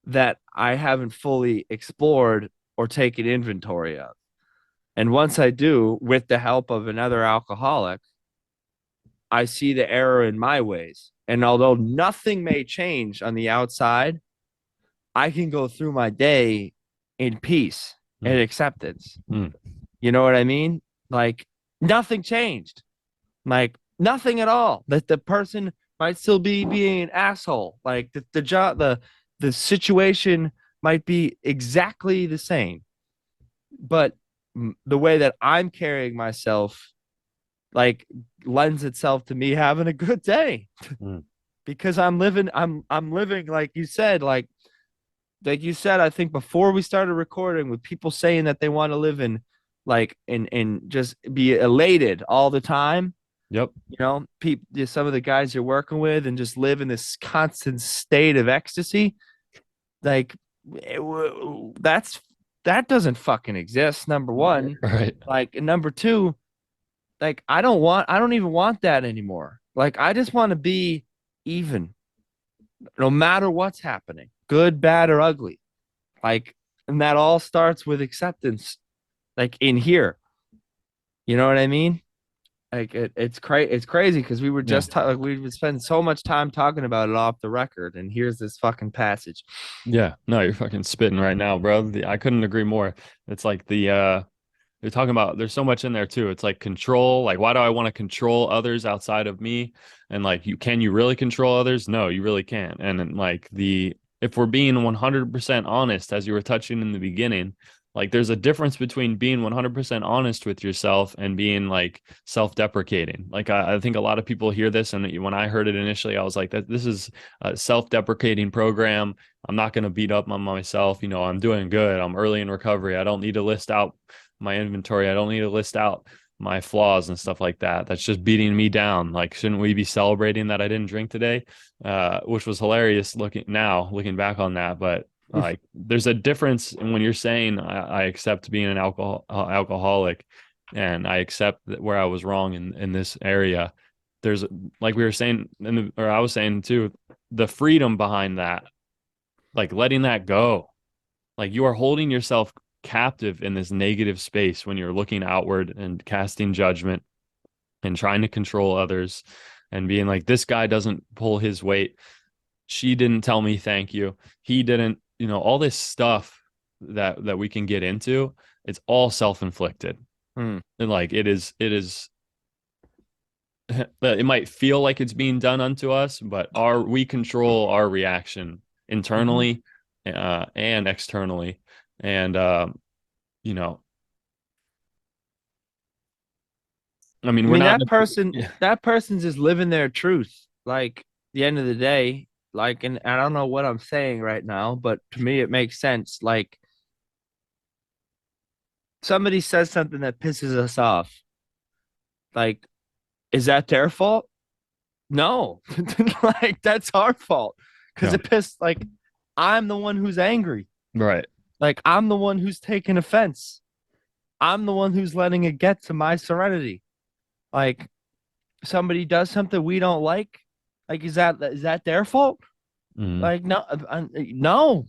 that I haven't fully explored or taken inventory of. And once I do, with the help of another alcoholic, I see the error in my ways. And although nothing may change on the outside, I can go through my day in peace and Mm, acceptance. mm, You know what I mean? Like nothing changed. Like nothing at all. That the person might still be being an asshole. Like the job, the situation might be exactly the same, but the way that I'm carrying myself like lends itself to me having a good day mm. because I'm living like you said, I think before we started recording with people saying that they want to live in like and just be elated all the time. Yep. You know, some of the guys you're working with and just live in this constant state of ecstasy. Like that's that doesn't fucking exist. Number one, Right. like, and number two, like I don't even want that anymore. Like I just want to be even, no matter what's happening, good, bad, or ugly. Like, and that all starts with acceptance. Like in here, you know what I mean? Like it's crazy because we were Yeah. just like we would spend so much time talking about it off the record, and here's this fucking passage. Yeah. No, you're fucking spitting right now, bro. I couldn't agree more. It's like they're talking about there's so much in there too. It's like control. Like, why do I want to control others outside of me? And like, you really control others? No, you really can't. And then, like if we're being 100% honest, as you were touching in the beginning, like there's a difference between being 100% honest with yourself and being like self-deprecating. Like I think a lot of people hear this, and when I heard it initially, I was like, that this is a self-deprecating program. I'm not going to beat up on myself. I'm doing good. I'm early in recovery. I don't need to list out my inventory. I don't need to list out my flaws and stuff like that. That's just beating me down. Like, shouldn't we be celebrating that I didn't drink today? Which was hilarious looking back on that. But like, there's a difference in when you're saying I accept being an alcoholic, and I accept that where I was wrong in this area. There's, like we were saying, or I was saying too, the freedom behind that, like letting that go. Like, you are holding yourself captive in this negative space when you're looking outward and casting judgment and trying to control others and being like, this guy doesn't pull his weight. She didn't tell me thank you. He didn't, all this stuff that we can get into. It's all self-inflicted. Hmm. And like, it is it might feel like it's being done unto us, but we control our reaction Mm-hmm. internally and externally. And you know, I mean, I we're mean, not. Yeah. that person's just living their truth. Like the end of the day, like, and I don't know what I'm saying right now, but to me it makes sense. Like somebody says something that pisses us off. Like, is that their fault? No. Like that's our fault. Because Yeah. it pissed like I'm the one who's angry. Right. Like I'm the one who's taking offense. I'm the one who's letting it get to my serenity. Like somebody does something we don't like is that their fault? Mm. Like no, no.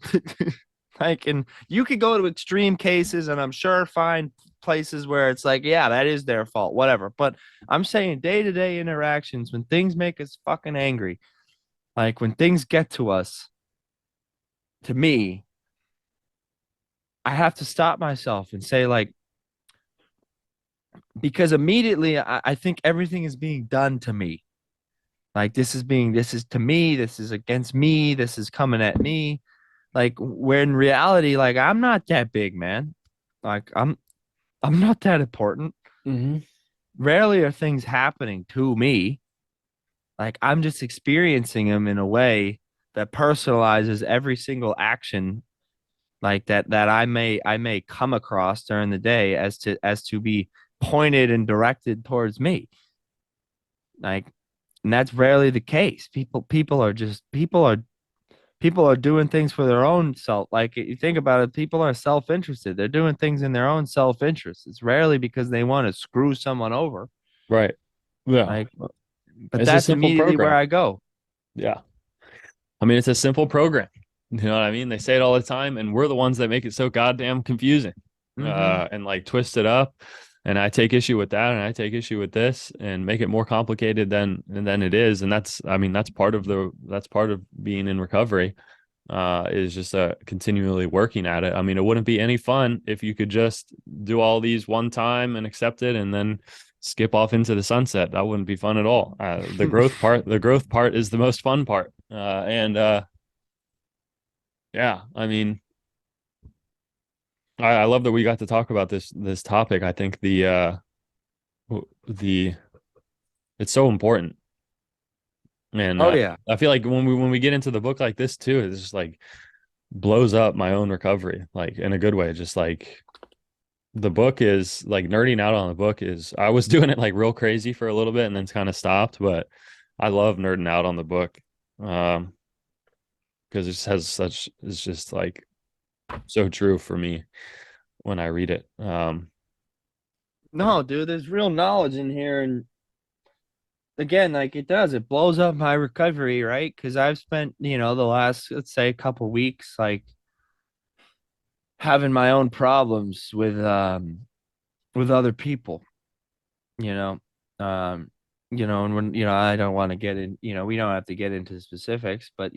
Like, and you could go to extreme cases, and I'm sure find places where it's like, yeah, that is their fault, whatever. But I'm saying day to day interactions when things make us fucking angry, like when things get to us, to me, I have to stop myself and say like, because immediately I think everything is being done to me. Like this is to me, this is against me, this is coming at me. Like where in reality, like I'm not that big, man. Like I'm not that important. Hmm. Rarely are things happening to me. Like I'm just experiencing them in a way that personalizes every single action like that I may come across during the day as to be pointed and directed towards me. Like, and that's rarely the case. People are doing things for their own self. Like you think about it, people are self-interested. They're doing things in their own self-interest. It's rarely because they want to screw someone over. Right. Yeah. Like, but It's a that's simple immediately where program. I go. Yeah. I mean, it's a simple program. You know what I mean? They say it all the time, and we're the ones that make it so goddamn confusing, Mm-hmm. and like twist it up. And I take issue with that, and I take issue with this, and make it more complicated than it is. And I mean, that's part of being in recovery. Is just continually working at it. I mean, it wouldn't be any fun if you could just do all these one time and accept it, and then skip off into the sunset. That wouldn't be fun at all. The growth part is the most fun part. And Yeah, I mean, I love that we got to talk about this topic. I think the it's so important, and Oh yeah. I feel like when we get into the book like this too, it's just like blows up my own recovery, like in a good way. Just like The book is like nerding out on the book is I was doing it like real crazy for a little bit and then kind of stopped, but I love nerding out on the book. Um, because it just has such it's just like so true for me when I read it. No, dude, there's real knowledge in here, and again, like it blows up my recovery, right? Because I've spent, the last, let's say, couple weeks, like having my own problems with other people, you know, um, and when I don't want to get in, we don't have to get into specifics, but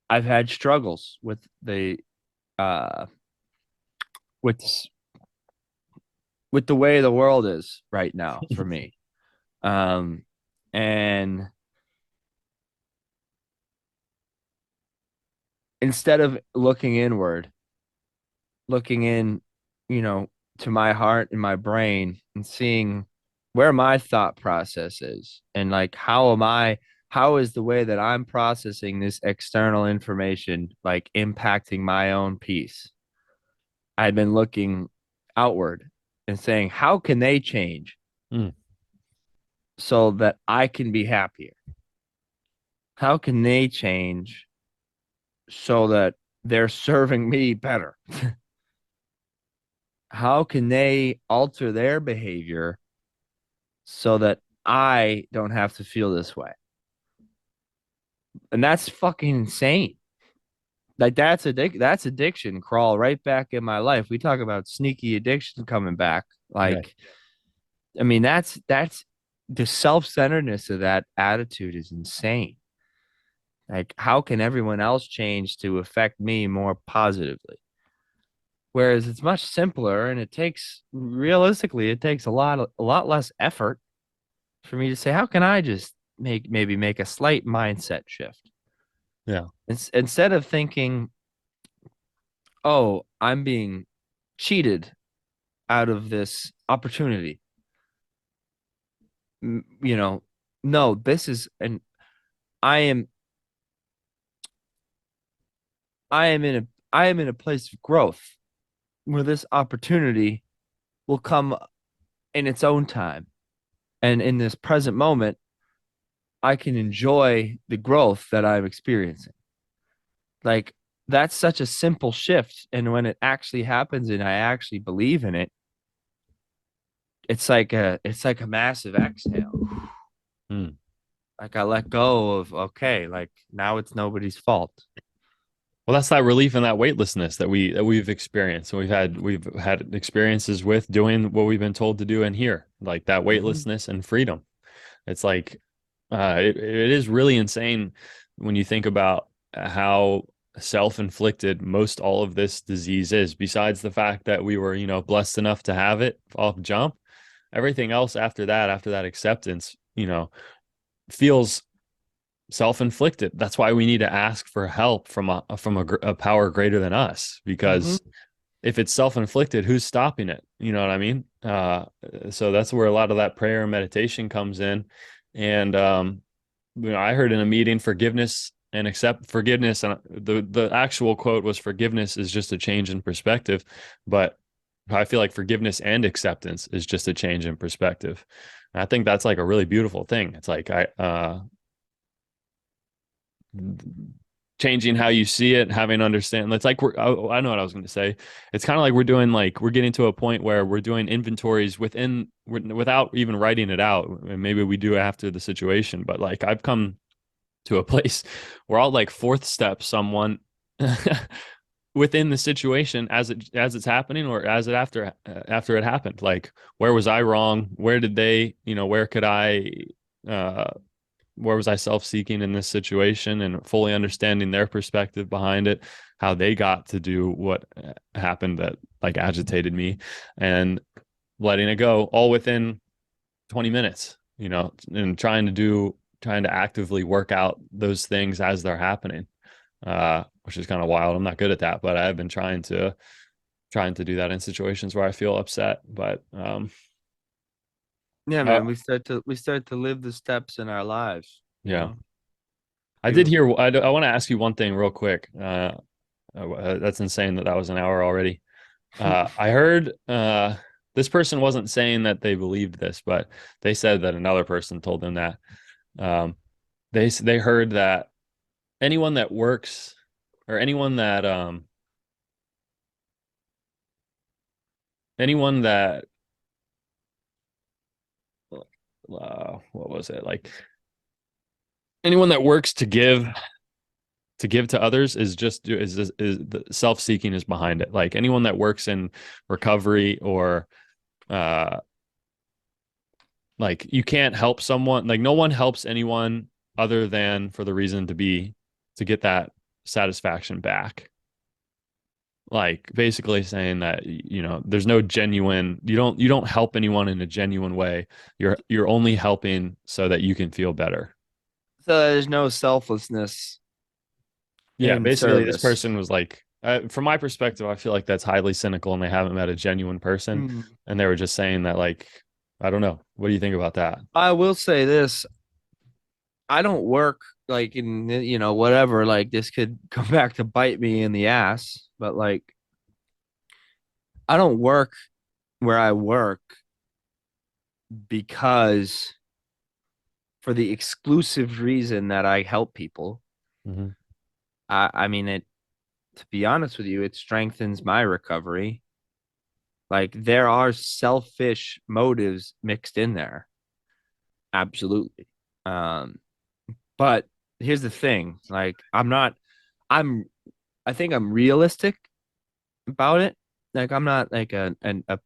I've had struggles uh with with the way the world is right now for me. Um, and instead of looking inward, looking in, you know, to my heart and my brain and seeing where my thought process is and like how is the way that I'm processing this external information like impacting my own peace. I've been looking outward and saying, how can they change mm, so that I can be happier? How can they change so that they're serving me better? How can they alter their behavior so that I don't have to feel this way? And that's fucking insane. Like that's addiction crawl right back in my life. We talk about sneaky addiction coming back. yeah. Like, I mean, that's the self-centeredness of that attitude is insane. Like, how can everyone else change to affect me more positively? Whereas it's much simpler and it takes realistically, it takes a lot less effort for me to say, how can I just maybe make a slight mindset shift? Yeah. Instead of thinking, oh, I'm being cheated out of this opportunity. You know, no, this is and I am I am in a I am in a place of growth where this opportunity will come in its own time. And in this present moment, I can enjoy the growth that I'm experiencing. Like that's such a simple shift. And when it actually happens and I actually believe in it, it's like a massive exhale. Mm. Like I let go of okay, like now it's nobody's fault. Well, that's that relief and that weightlessness that we've experienced. And we've had experiences with doing what we've been told to do in here, like that Mhm. weightlessness and freedom. It's like it is really insane when you think about how self-inflicted most all of this disease is, besides the fact that we were, blessed enough to have it off jump. Everything else after that acceptance, feels self-inflicted. That's why we need to ask for help from a power greater than us, Mhm. because if it's self-inflicted, who's stopping it? You know what I mean? So that's where a lot of that prayer and meditation comes in. And I heard in a meeting forgiveness and accept forgiveness, and the actual quote was forgiveness is just a change in perspective, but I feel like forgiveness and acceptance is just a change in perspective. And I think that's like a really beautiful thing. It's like changing how you see it, having understand. It's like I know what I was going to say. It's kind of like we're getting to a point where we're doing inventories without even writing it out. And maybe we do after the situation, but like I've come to a place where I'll like fourth step someone within the situation as it's happening or as it after it happened. Like where was I wrong? Where did they, where could I uh where was I self-seeking in this situation, and fully understanding their perspective behind it, how they got to do what happened that like agitated me, and letting it go all within 20 minutes, and trying to actively work out those things as they're happening, which is kind of wild. I'm not good at that, but I've been trying to do that in situations where I feel upset. But Yeah, uh, man, we start to live the steps in our lives, yeah, I did Beautiful. hear. I want to ask you one thing real quick. That's insane that was an hour already. I heard this person wasn't saying that they believed this, but they said that another person told them that um, they heard that anyone that works or anyone that what was it like anyone that works to give to others is just is the self-seeking is behind it. Like anyone that works in recovery or uh like you can't help someone, like no one helps anyone other than for the reason to get that satisfaction back. Like basically saying that there's no genuine, you don't help anyone in a genuine way. You're only helping so that you can feel better. So there's no selflessness Yeah, in basically this service. person was like, from my perspective, I feel like that's highly cynical and they haven't met a genuine person. Hmm. And they were just saying that, like, I don't know. What do you think about that? I will say this. I don't work like in, whatever, like this could come back to bite me in the ass, but like I don't work where I work because for the exclusive reason that I help people. Mm-hmm. I mean, to be honest with you, it strengthens my recovery. Like there are selfish motives mixed in there. Absolutely. Um, but here's the thing, like I'm I think I'm realistic about it. Like I'm not like a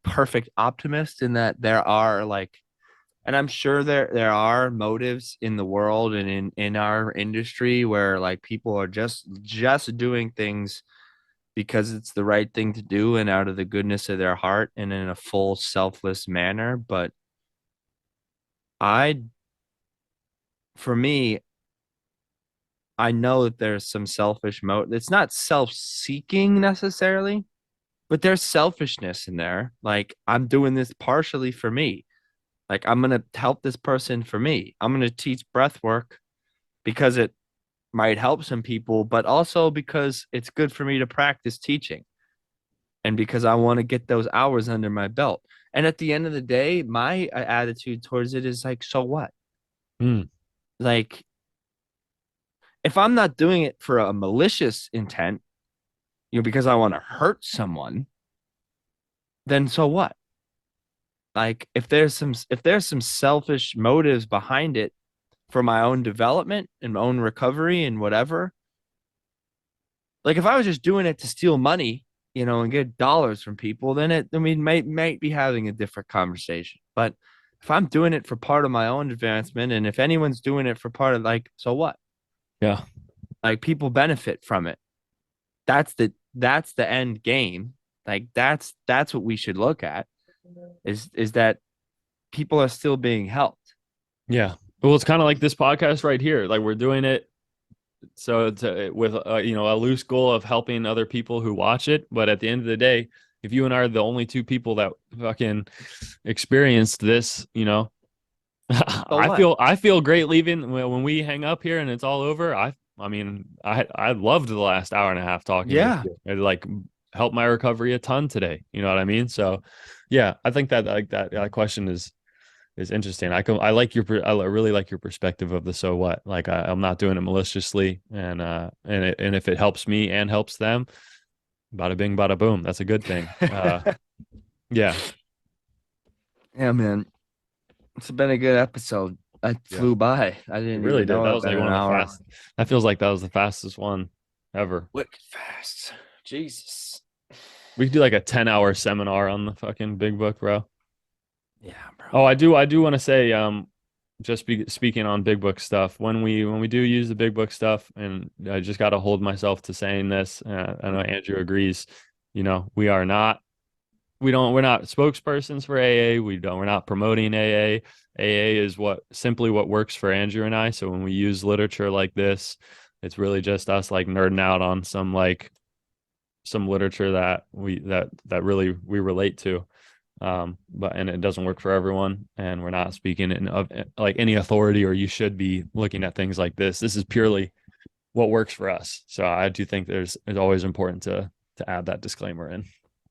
perfect optimist in that there are like, and I'm sure there are motives in the world and in our industry where like people are just doing things because it's the right thing to do and out of the goodness of their heart and in a full selfless manner. But I, for me, I know that there's some selfish motive. It's not self-seeking necessarily, but there's selfishness in there. Like I'm doing this partially for me. Like I'm gonna help this person for me. I'm gonna teach breath work because it might help some people, but also because it's good for me to practice teaching and because I want to get those hours under my belt. And at the end of the day, my attitude towards it is like, so what? Mm, Like, if I'm not doing it for a malicious intent, because I want to hurt someone, then so what? Like, if there's some selfish motives behind it for my own development and my own recovery and whatever, like if I was just doing it to steal money, and get dollars from people, then we might be having a different conversation. But if I'm doing it for part of my own advancement, and if anyone's doing it for part of like, so what? yeah. Like people benefit from it. That's the end game. Like that's what we should look at is that people are still being helped. Yeah. Well, it's kind of like this podcast right here. Like we're doing it with a loose goal of helping other people who watch it, but at the end of the day, if you and I are the only two people that fucking experienced this, So what? I feel great leaving when we hang up here and it's all over. I mean, I loved the last hour and a half talking with Yeah. you. It like helped my recovery a ton today. You know what I mean? So, yeah, I think that like that question is interesting. I really like your perspective of the so what. Like I'm not doing it maliciously, and if it helps me and helps them, bada bing, bada boom. That's a good thing. Yeah, Yeah, man. It's been a good episode. I yeah, flew by. I it didn't really even did. know That it was been like an one of the hour. fast. That feels like that was the fastest one ever. Wicked fast. Jesus. We could do like a 10-hour seminar on the fucking big book, bro. Yeah, bro. Oh, I do want to say, speaking on big book stuff, when we do use the big book stuff, and I just got to hold myself to saying this. I know Andrew agrees. We are not, we're not spokespersons for AA. We're not promoting AA. AA is simply what works for Andrew and I. So when we use literature like this, it's really just us like nerding out on some literature that really we relate to. But and it doesn't work for everyone, and we're not speaking in of like any authority or you should be looking at things like this. This is purely what works for us. So I do think it's always important to add that disclaimer in.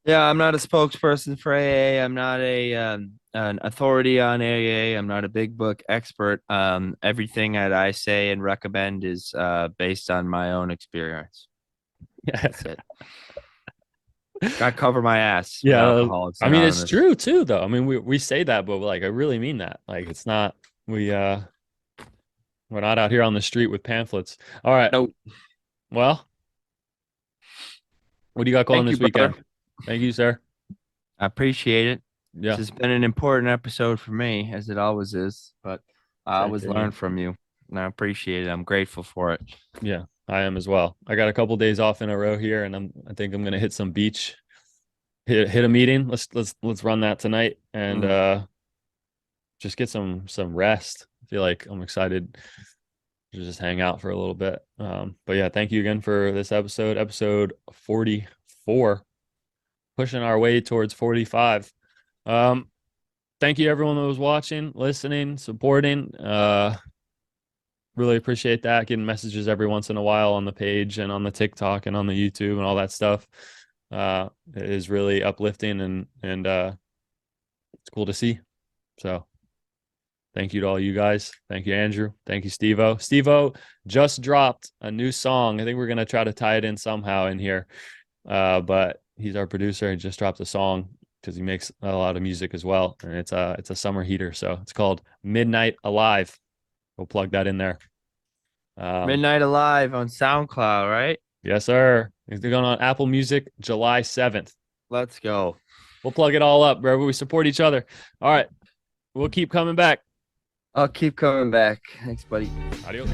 Yeah, I'm not a spokesperson for AA. I'm not an authority on AA. I'm not a big book expert. Everything that I say and recommend is based on my own experience. That's it. Got to cover my ass with Yeah, Alcoholics I mean it's Anonymous. true too, though. I mean we say that, but like I really mean that. Like it's not we're not out here on the street with pamphlets. All right. Nope. Well, what do you got going Thank you, this weekend? brother. Thank you, sir. I appreciate it. This Yeah, has been an important episode for me, as it always is. But I same always for me. learn from you, and I appreciate it. I'm grateful for it. Yeah, I am as well. I got a couple days off in a row here, and I think I'm gonna hit some beach, hit a meeting. Let's run that tonight, and Mm. just get some rest. I feel like I'm excited to just hang out for a little bit. But yeah, thank you again for this episode 44, pushing our way towards 45. Thank you everyone that was watching, listening, supporting. Really appreciate that. Getting messages every once in a while on the page and on the TikTok and on the YouTube and all that stuff. It is really uplifting and it's cool to see. So thank you to all you guys. Thank you, Andrew. Thank you, Steve-O. Steve-O just dropped a new song. I think we're gonna try to tie it in somehow in here. But he's our producer. He just dropped a song because he makes a lot of music as well. And it's a summer heater. So it's called Midnight Alive. We'll plug that in there. Midnight Alive on SoundCloud, right? Yes, sir. It's going on Apple Music July 7th. Let's go. We'll plug it all up wherever we support each other. All right. We'll keep coming back. I'll keep coming back. Thanks, buddy. Adios.